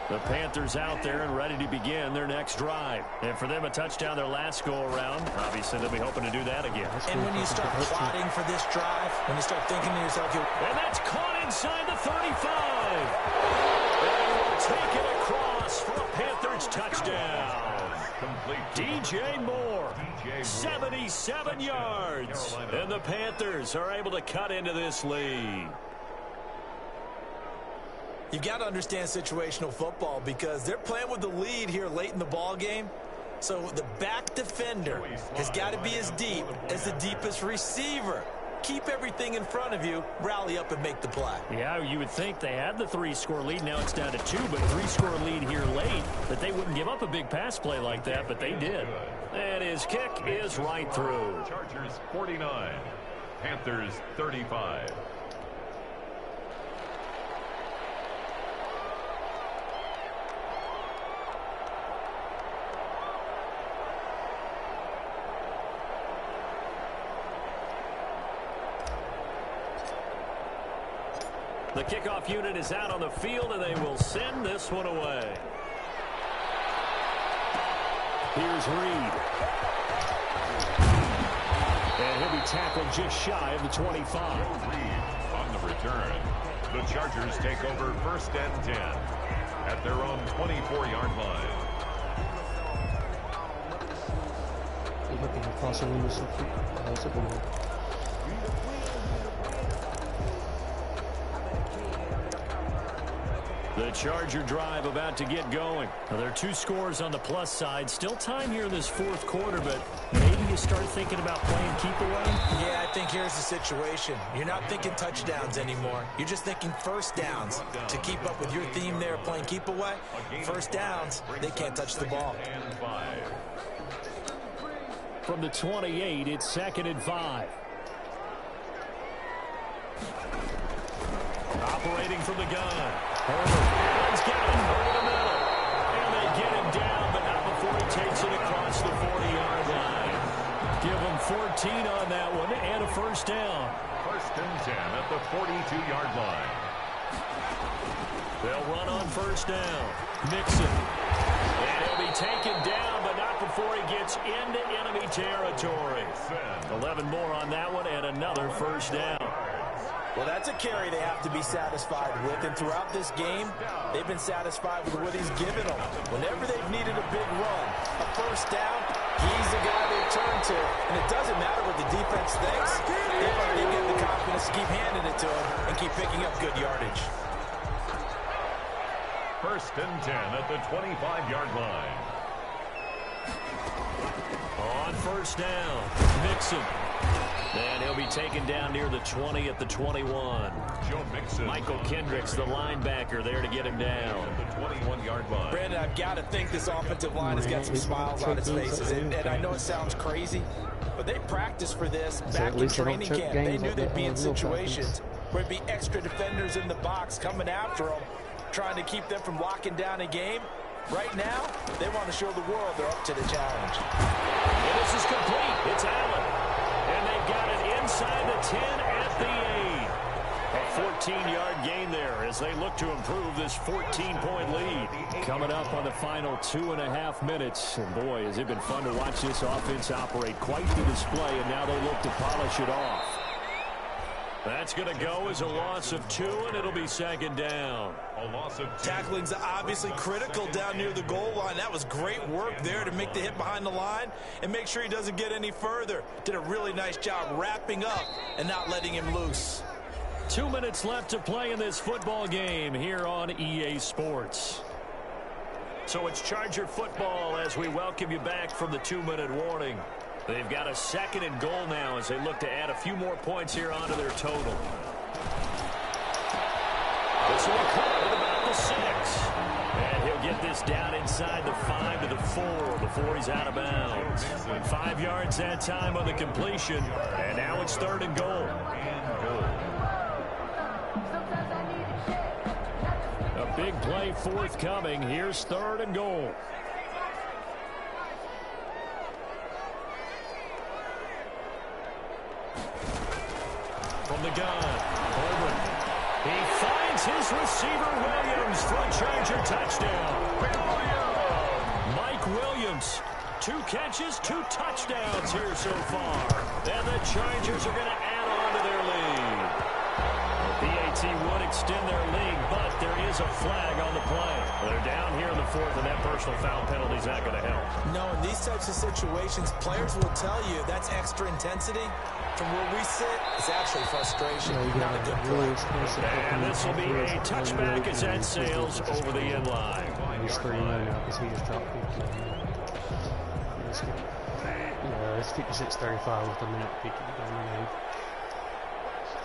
The Panthers out there and ready to begin their next drive. And for them, a touchdown their last go-around. Obviously, they'll be hoping to do that again. And when you start plotting for this drive, when you start thinking to yourself, and that's caught inside the 35. And we'll take it across for a Panthers touchdown. DJ Moore, 77 yards. And the Panthers are able to cut into this lead. You've got to understand situational football because they're playing with the lead here late in the ball game. So the back defender has got to be as deep as the deepest receiver. Keep everything in front of you, rally up and make the play. Yeah, you would think they had the 3-score lead. Now it's down to 2, but 3-score lead here late, that they wouldn't give up a big pass play like that, but they did. And his kick is right through. Chargers 49, Panthers 35. The kickoff unit is out on the field, and they will send this one away. Here's Reed. And he'll be tackled just shy of the 25. Reed on the return. The Chargers take over 1st and 10 at their own 24-yard line. The Charger drive about to get going. Now, there are 2 scores on the plus side. Still time here in this 4th quarter, but maybe you start thinking about playing keep away? Yeah, I think here's the situation. You're not thinking touchdowns anymore. You're just thinking 1st downs. To keep up with your theme there, playing keep away, 1st downs, they can't touch the ball. From the 28, it's 2nd and 5. Operating from the gun. Herbert got it over the middle. And they get him down, but not before he takes it across the 40-yard line. Give him 14 on that one and a 1st down. 1st and 10 at the 42-yard line. They'll run on 1st down. Mixon. And he'll be taken down, but not before he gets into enemy territory. 11 more on that one and another 1st down. Well, that's a carry they have to be satisfied with, and throughout this game, they've been satisfied with what he's given them. Whenever they've needed a big run, a 1st down, he's the guy they turn to, and it doesn't matter what the defense thinks. They get the confidence to keep handing it to him and keep picking up good yardage. 1st and 10 at the 25-yard line. On 1st down, Mixon. And he'll be taken down near the 20 at the 21. Joe Mixon. Michael Kendricks, the linebacker, there to get him down. At the 21-yard line. Brandon, I've got to think this offensive line has got some smiles on its faces. And I know it sounds crazy, but they practiced for this back in training camp. They knew they'd be in situations where it'd be extra defenders in the box coming after them, trying to keep them from locking down a game. Right now, they want to show the world they're up to the challenge. And this is complete. It's Allen. And they've got it inside the 10 at the 8. A 14-yard gain there as they look to improve this 14-point lead. Coming up on the final 2.5 minutes. And boy, has it been fun to watch this offense operate. Quite the display, and now they look to polish it off. That's going to go as a loss of 2, and it'll be second down. A loss of 2. Tackling's obviously critical down near the goal line. That was great work there to make the hit behind the line and make sure he doesn't get any further. Did a really nice job wrapping up and not letting him loose. 2 minutes left to play in this football game here on EA Sports. So it's Charger football as we welcome you back from the 2-minute warning. They've got a 2nd and goal now as they look to add a few more points here onto their total. This will be caught at about the 6. And he'll get this down inside the 5 to the 4 before he's out of bounds. 5 yards that time on the completion. And now it's 3rd and goal. A big play forthcoming. Here's 3rd and goal. From the gun, Coleman. He finds his receiver, Williams, for a Charger touchdown. Mike Williams, 2 catches, 2 touchdowns here so far. And the Chargers are going to add on to their lead. The PAT would extend their lead, but there is a flag on the play. They're down here in the 4th, and that personal foul penalty is not going to help. No, in these types of situations, players will tell you that's extra intensity. From where we sit, it's actually frustration. Not a good play. And this will be a touchback as that sails over the end line. He's 39 now because he just dropped 50. It's 56-35 with a minute 50 to go in the game.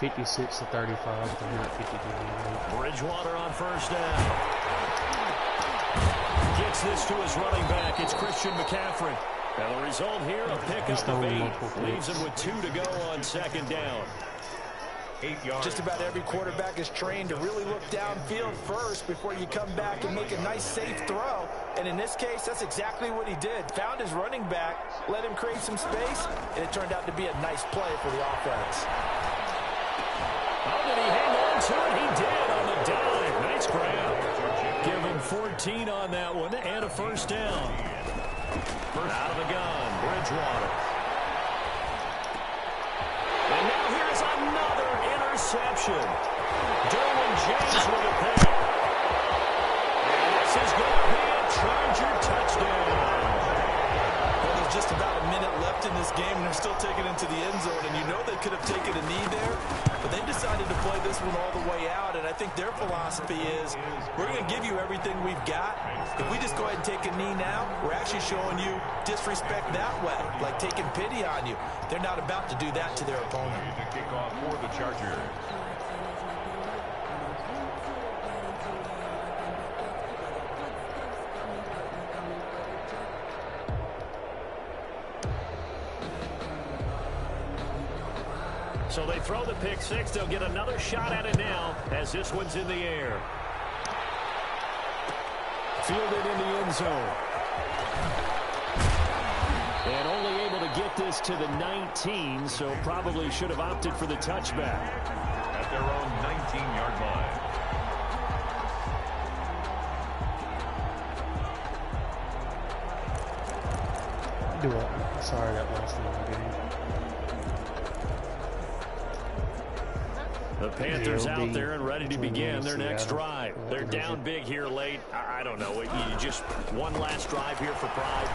56-35 with a minute 50 to go in the game. Bridgewater on 1st down. Gets this to his running back. It's Christian McCaffrey. And the result here, a pickup of 8. Leaves him with 2 to go on 2nd down. 8 yards. Just about every quarterback is trained to really look downfield first before you come back and make a nice, safe throw. And in this case, that's exactly what he did. Found his running back, let him create some space, and it turned out to be a nice play for the offense. Oh, did he hang on to it? He did on the dive. Nice grab. Give him 14 on that one and a 1st down. Out of the gun, Bridgewater. And now here's another interception. Derwin James with a pick. And this is going to be a Charger touchdown. Well, there's just about a minute left in this game, and they're still taking it to the end zone. And you know they could have taken a knee there, but they decided to play this one all the way out. And I think their philosophy is, we're going to give you everything we've got. If we just go ahead and take a knee now, we're actually showing you disrespect that way, like taking pity on you. They're not about to do that to their opponent. To kick off for the Chargers. So they throw the pick 6. They'll get another shot at it now as this one's in the air. Fielded in the end zone. And only able to get this to the 19, so probably should have opted for the touchback. At their own 19-yard line. Do it. Sorry, that last one of the game. The Panthers out there and ready to begin their next drive. They're down big here late. I don't know. You just one last drive here for pride.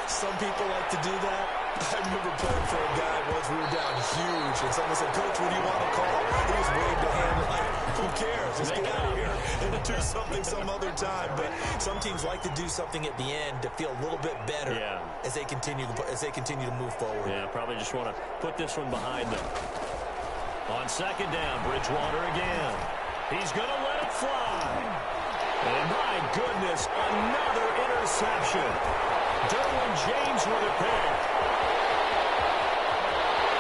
Some people like to do that. I remember playing for a guy once. We were down huge, and someone said, "Coach, what do you want to call?" He just waved a hand like, "Who cares? Just get out of here and do something some other time." But some teams like to do something at the end to feel a little bit better as they continue to move forward. Yeah, probably just want to put this one behind them. On second down, Bridgewater again. He's going to let it fly. And my goodness, another interception. Derwin James with a pick.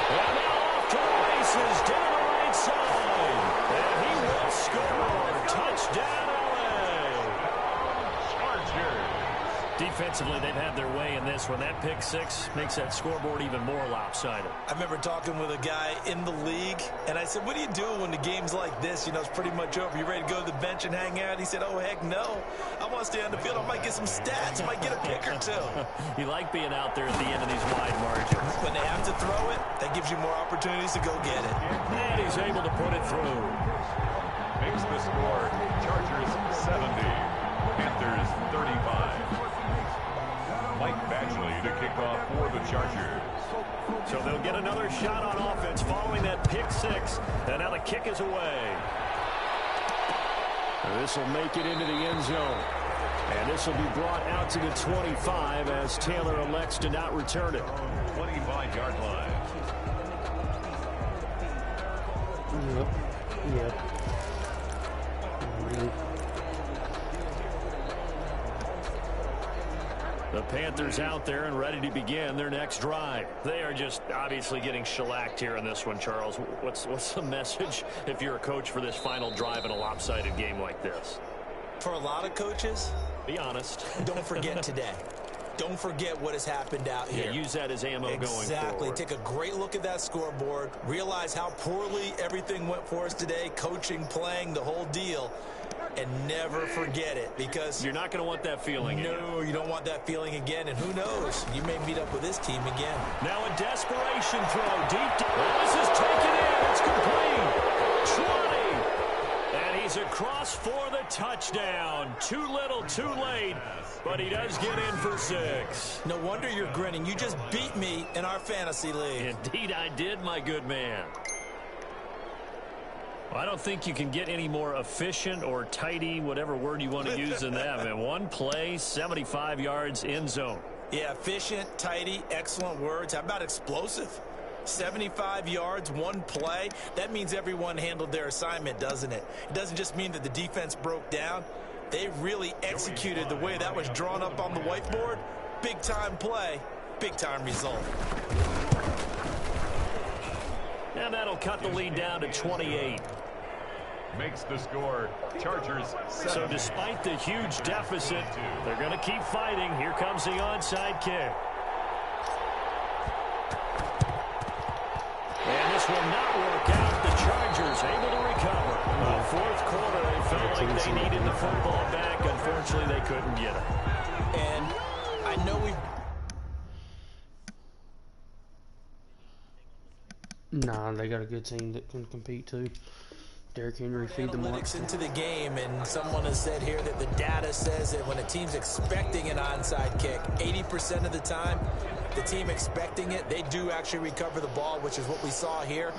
And now off to the races down the right side. And he will score. Touchdown, LA. Chargers. Defensively, they've had their way in this one. That pick six makes that scoreboard even more lopsided. I remember talking with a guy in the league, and I said, "What do you do when the game's like this? You know, it's pretty much over. You ready to go to the bench and hang out?" He said, "Oh, heck no. I want to stay on the field. I might get some stats. I might get a pick or two." You like being out there at the end of these wide margins. When they have to throw it, that gives you more opportunities to go get it. And he's able to put it through. Makes the score Chargers 70, Panthers 35. Mike Badgley to kick off for the Chargers. So they'll get another shot on offense following that pick six. And now the kick is away. This will make it into the end zone. And this will be brought out to the 25 as Taylor elects to not return it. 25-yard line. Yep. The Panthers out there and ready to begin their next drive. They are just obviously getting shellacked here in this one, Charles. What's the message if you're a coach for this final drive in a lopsided game like this? For a lot of coaches, be honest. Don't forget today. Don't forget what has happened out here. Yeah, use that as ammo going forward. Exactly. Take a great look at that scoreboard. Realize how poorly everything went for us today. Coaching, playing, the whole deal. And never forget it, because you're not going to want that feeling again. No, you don't want that feeling again. And who knows? You may meet up with this team again. Now a desperation throw deep. This is taken in. It's complete. 20. And he's across for the touchdown. Too little, too late. But he does get in for 6. No wonder you're grinning. You just beat me in our fantasy league. Indeed I did, my good man. I don't think you can get any more efficient or tidy, whatever word you want to use in that. Man, one play, 75 yards, end zone. Yeah, efficient, tidy, excellent words. How about explosive? 75 yards, one play. That means everyone handled their assignment, doesn't it? It doesn't just mean that the defense broke down. They really executed the way that was drawn up on the whiteboard. Big-time play, big-time result. And that'll cut the lead down to 28. Makes the score Chargers 7. So despite the huge deficit, they're going to keep fighting. Here comes the onside kick. And this will not work out. The Chargers able to recover. Fourth quarter, they felt like they needed the football back. Unfortunately, they couldn't get it. And I know we've... Nah, they got a good team that can compete too. Derrick Henry, feed them analytics into the game, and someone has said here that the data says that when a team's expecting an onside kick, 80% of the time, the team expecting it, they do actually recover the ball, which is what we saw here.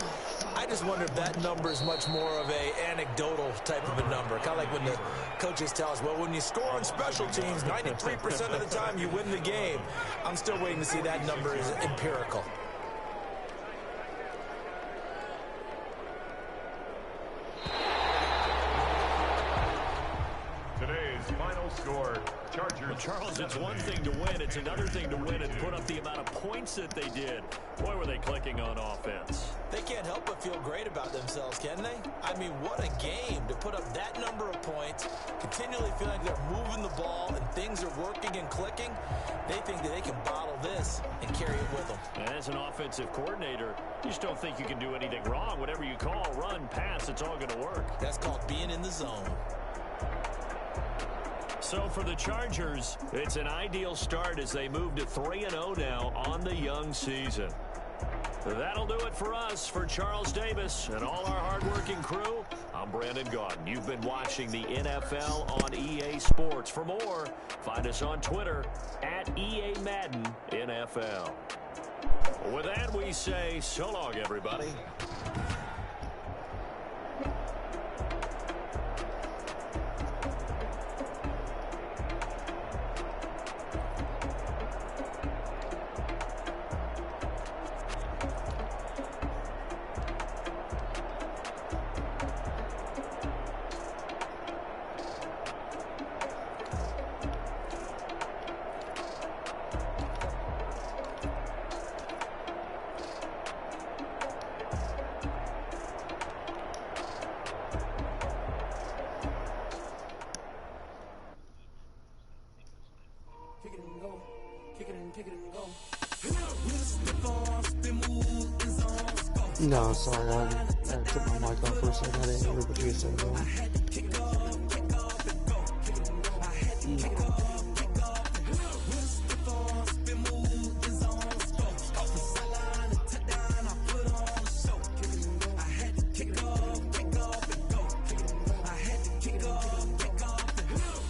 I just wonder if that number is much more of a anecdotal type of a number, kind of like when the coaches tell us, well, when you score on special teams, 93% of the time you win the game. I'm still waiting to see that number is empirical. Score Chargers. Well, Charles, it's one thing to win. It's another thing to win and put up the amount of points that they did. Boy, were they clicking on offense. They can't help but feel great about themselves, can they? I mean, what a game to put up that number of points, continually feeling like they're moving the ball and things are working and clicking. They think that they can bottle this and carry it with them. And as an offensive coordinator, you just don't think you can do anything wrong. Whatever you call, run, pass, it's all going to work. That's called being in the zone. So for the Chargers, it's an ideal start as they move to 3-0 now on the young season. That'll do it for us. For Charles Davis and all our hardworking crew, I'm Brandon Gaudin. You've been watching the NFL on EA Sports. For more, find us on Twitter @EA Madden NFL. With that, we say so long, everybody. No, sorry, I took my mic off for a second. I didn't hear what you said about it.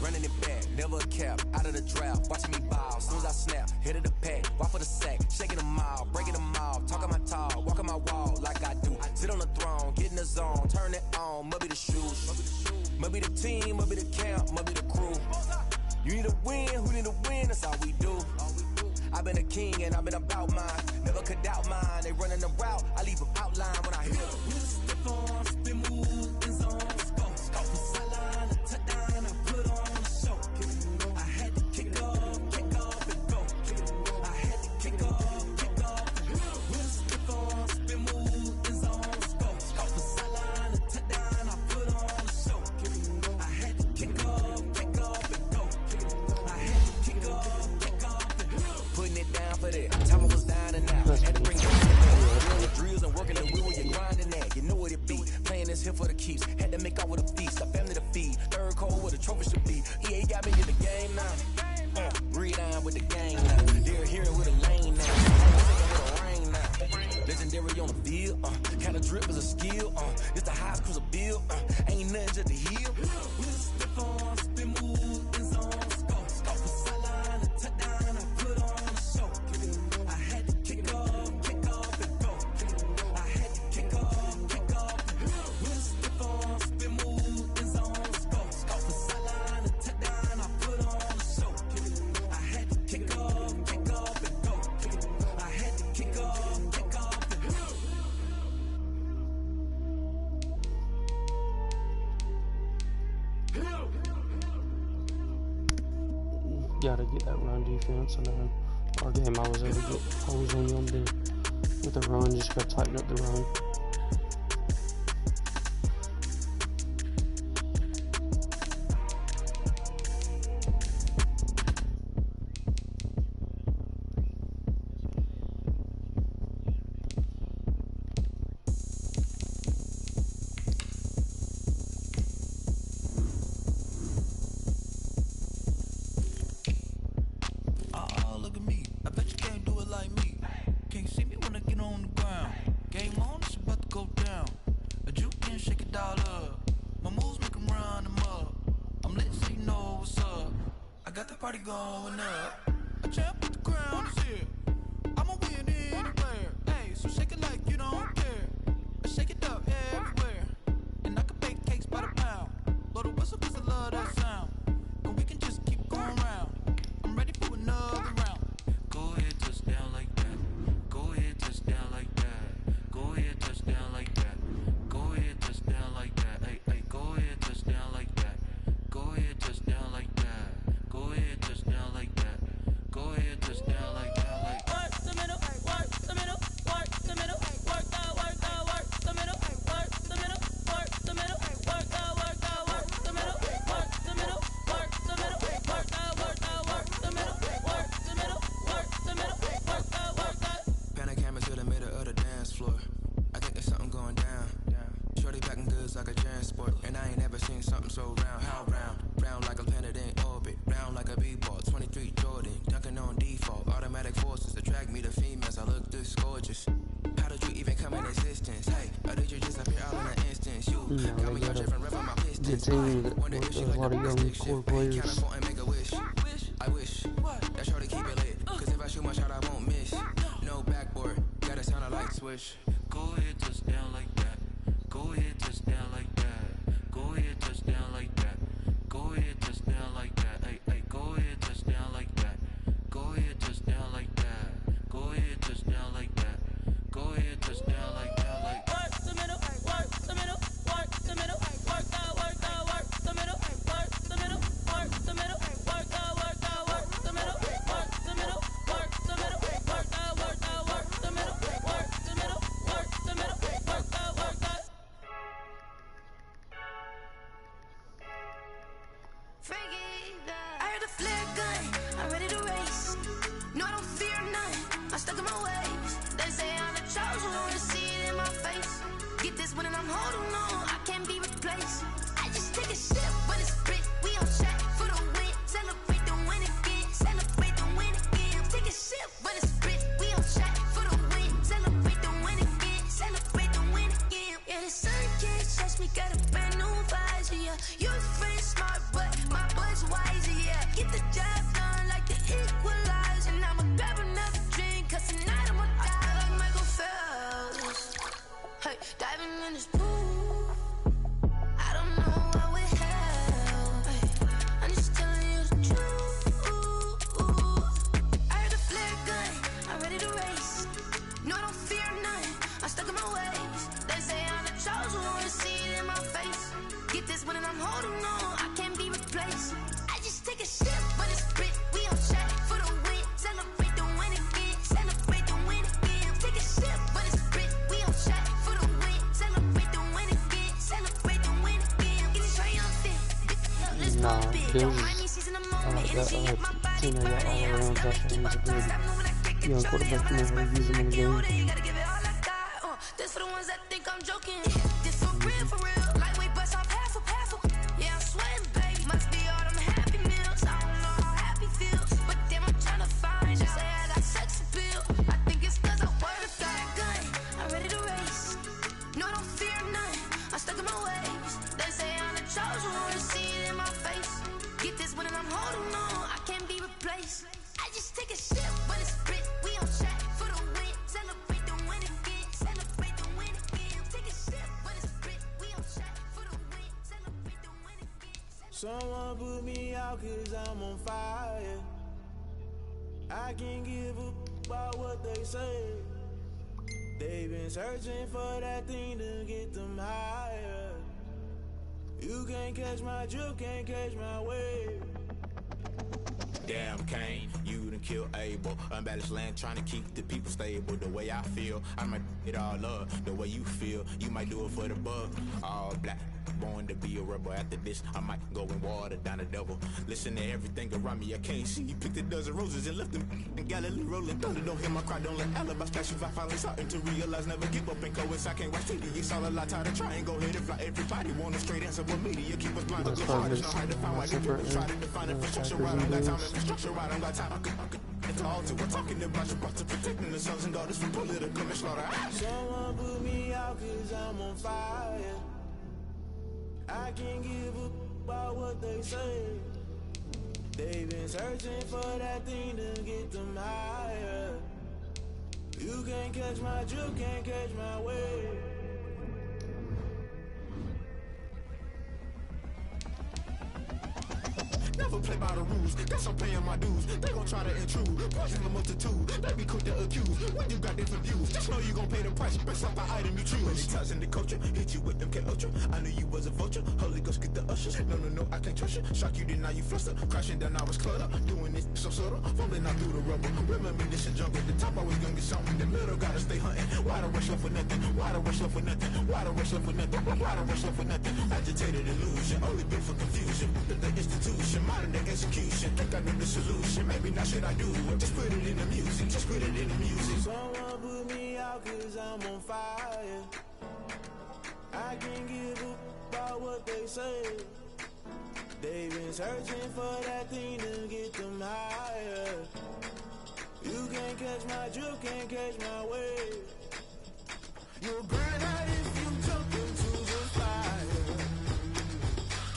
Running it back, never a cap, out of the draft, watching me ball, soon as I snap, hit of the pack, walk for the sack, shaking them all, breaking them all, talking my talk, walking my wall like I do, sit on the throne, get in the zone, turn it on, must be the shoes, must be the team, must be the camp, must be the crew, you need a win, who need a win, that's all we do, I've been a king and I've been about mine, never could doubt mine, they running the route, I leave them outline when I hit them. Here for the keeps, had to make out with a feast, a family to feed, third cold where the trophy should be, EA got me in the game now, breathe on with the gang now, they're here with a lane now, with a rain now, legendary on the field, kind of drip is a skill, it's the highest cruiser bill, ain't nothing just to heal, step on, spin move, in zone, scope for sideline, and touchdown, I put on a show, I had to kick off and go, I had to kick off. Gotta get that run defense. I know our game I was able to get holes on them with the run, just gotta tighten up the run. Party going up. A champ with the crown is here. I'ma win anywhere. Hey, so shake it like you don't care. Shake it up everywhere. And I can bake cakes by the pound. Blow the whistle 'cause I love that sound. And we can just keep going round. I'm ready for another round. Go ahead, touch down like that. Go ahead, touch down like that. Go ahead, touch down like that. Go ahead, touch down like that. Hey, hey, go ahead, touch down like that. Go ahead, touch down like that. Go ahead, touch down like that. Go ahead, touch down like that. Like work the middle, work the middle, work the middle, work the middle, work the middle, work the middle, work the middle, work the middle, work the middle, work the middle, work the middle, work the middle, work the. Pan a camera to the middle of the dance floor. I think there's something going down. Shorty packing goods like a transport, and I ain't never seen something so round. How round? Round like a planet in orbit, round like a b-ball. 23 Jordan, dunking on default. Automatic forces attract me to females. I look this gorgeous. How did you even come in existence? Hey, or did you just appear all in an instance? You got me out different, rep on my pistons. Good team with a lot of young core players. Make a wish. I wish that shorty keep it lit. 'Cause if I shoot my shot, I won't miss. No backboard. swish. Go ahead, touch down like that. Go ahead, touch down like that. Go ahead, touch down like that. Go ahead, touch down like that. Hey, hey, go ahead, touch down like that. Go ahead, touch down like that. Go ahead, touch down like that. Go ahead, touch down like that. Like work the middle, work the middle, work the middle, work the middle, work the middle, work the middle, work the middle, work the middle, work the middle, work the middle, work the middle, work the middle, work the middle, work the. I heard the flare gun, I'm ready to race. No, I don't fear none, I'm stuck in my ways. They say I'm the chosen one, to see it in my face. Get this one and I'm holding on, I can't be replaced. I just take a sip, but it's split, we on track for the win. Celebrate the win again, celebrate the win again. Take a sip, but it's split, we on track for the win. Celebrate the win again, celebrate the win again. Yeah, the sun can't touch me, got a brand new visor, yeah. You're friend smart, but my boy's wiser, yeah. Get the job done like the equalizer. And I'ma grab another drink, cause tonight I'ma die like Michael Phelps. Hey, diving in this pool, I don't know what would help. Hey, I'm just telling you the truth. I heard the flare gun, I'm ready to race. No, I don't fear none, I'm stuck in my ways. They say I'm the chosen one, to see it in my face. Get this one and I'm holding on, I can't be replaced. I just take a sip, but it's split, we on track for the win. Celebrate the win again, celebrate the win again. Take a sip, but it's split, we on track for the win. Celebrate the win again, celebrate the win again. Get it triumphant, let's pump it. Don't mind me seizing the moment, energy in my body burning. Yeah, I'm still keep up, don't stop moving, I can't control it. Yeah, when I start feeling like you older, you gotta give it all I got. This for the ones that think I'm joking. This for real, lightweight bust off half a. Yeah, I'm sweating, baby. Must be all them happy meals. I don't know how happy feels, but damn, I'm trying to find out. Say I got sex appeal. I think it's cause I work a gun. I'm ready to race. No, I don't fear none, I'm stuck in my ways. They say I'm the chosen one, to see it in my face. Get this one and I'm holding on, I can't be replaced. I just take a sip, but it's split, we on track for the win. Celebrate the win again, celebrate the win again. Take a sip, but it's split, we on track for the win. Celebrate the win again. Someone put me out cause I'm on fire. I can't give up about what they say. They've been searching for that thing to get them higher. You can't catch my drift, can't catch my wave. Damn Kane, you done killed Abel. Unbalanced land trying to keep the people stable. The way I feel, I might it all up. The way you feel, you might do it for the bug. All black, born to be a rebel. After this, I might go and water down the devil. Listen to everything around me, I can't see. Picked a dozen roses and left them in Galilee rolling thunder. Don't hear my cry, don't let alibi splash. If I finally starting to realize, never give up and coexist. I can't watch TV, it's all a lot. Tired of trying, go ahead and fly. Everybody want a straight answer, but media keep us blind. But the hard is not hard to find. Why get people try to define infrastructure right? I don't got time, infrastructure right, I don't got time. I could it's all to we're talking about your to protecting the sons and daughters from political and slaughter. Someone put me out cause I'm on fire. I can't give up about what they say. They've been searching for that thing to get them higher. You can't catch my drift, can't catch my wave. Never play by the rules, guess I'm paying my dues. They gon' try to intrude, poison the multitude. They be quick to accuse, when you got different views. Just know you gon' pay the price, based off the item you choose. Many times in the culture, hit you with them K-Ultra. I knew you was a vulture, Holy Ghost get the ushers. No, I can't trust you. Shock you, then now you fluster. Crashing down, I was cluttered. Doing this so subtle, falling out through the rubble. Remember this a jungle, the top always gonna get something. The middle gotta stay hunting. Why the rush left for nothing? Why the rush left for nothing? Why the rush left for nothing? Why the rush left for nothing? Agitated illusion, only been for confusion. The institution, modern day execution. Think I know the solution, maybe not should I do it. Just put it in the music, just put it in the music. Someone put me out cause I'm on fire. I can't give up about what they say. They've been searching for that thing to get them higher. You can't catch my drift, can't catch my wave. You'll burn out if you jump into the fire.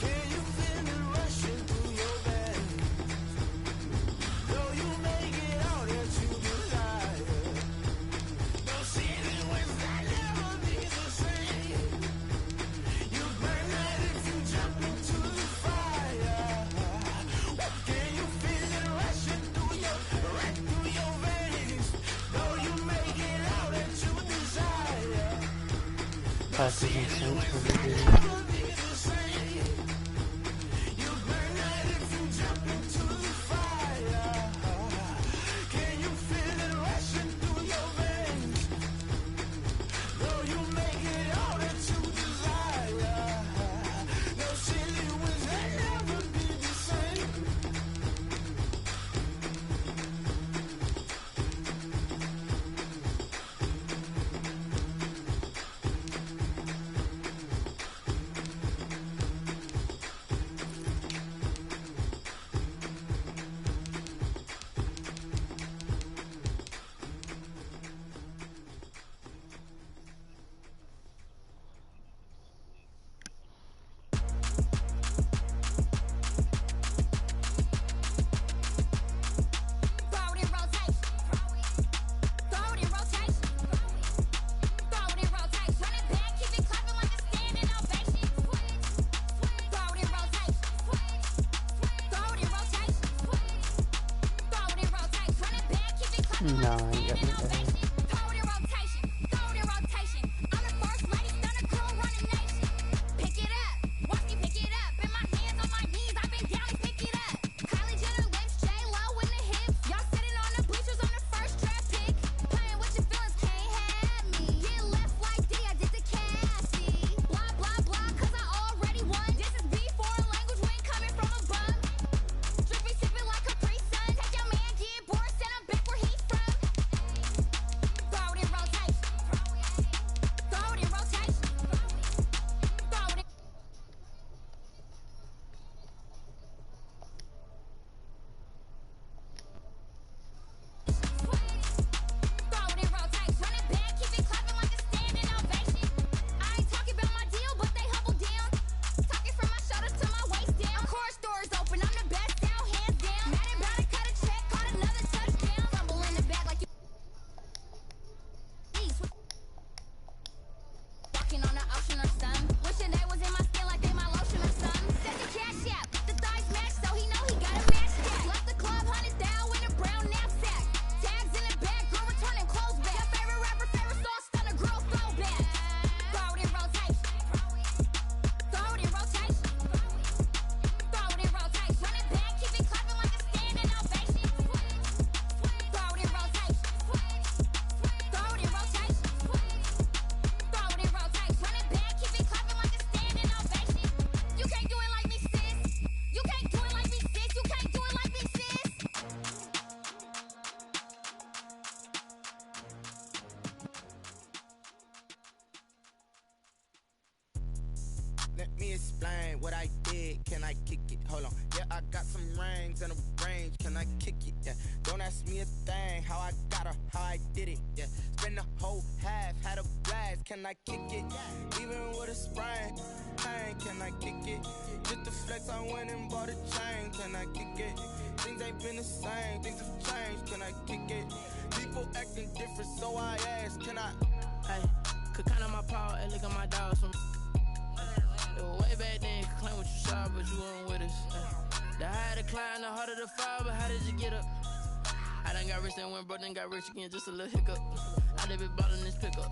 Can you feel it rushing through your veins? Though you make it out that you desire. Don't see it when Packers and Saints will be good. No, I ain't got no bad. Let me explain what I did. Can I kick it? Hold on. Yeah, I got some rings and a range. Can I kick it? Yeah. Don't ask me a thing. How I got her, how I did it. Yeah. Spend the whole half, had a blast. Can I kick it? Even with a sprain. Pain, can I kick it? Just the flex, I went and bought a chain. Can I kick it? Things ain't been the same. Things have changed. Can I kick it? People acting different, so I asked. Can I? Hey, could count on my paw and look at my dogs from. It was way back then, could claim what you saw, but you weren't with us. The higher the climb, the harder the fall, but how did you get up? I done got rich and went broke, then got rich again, just a little hiccup. I done been ballin' this pickup.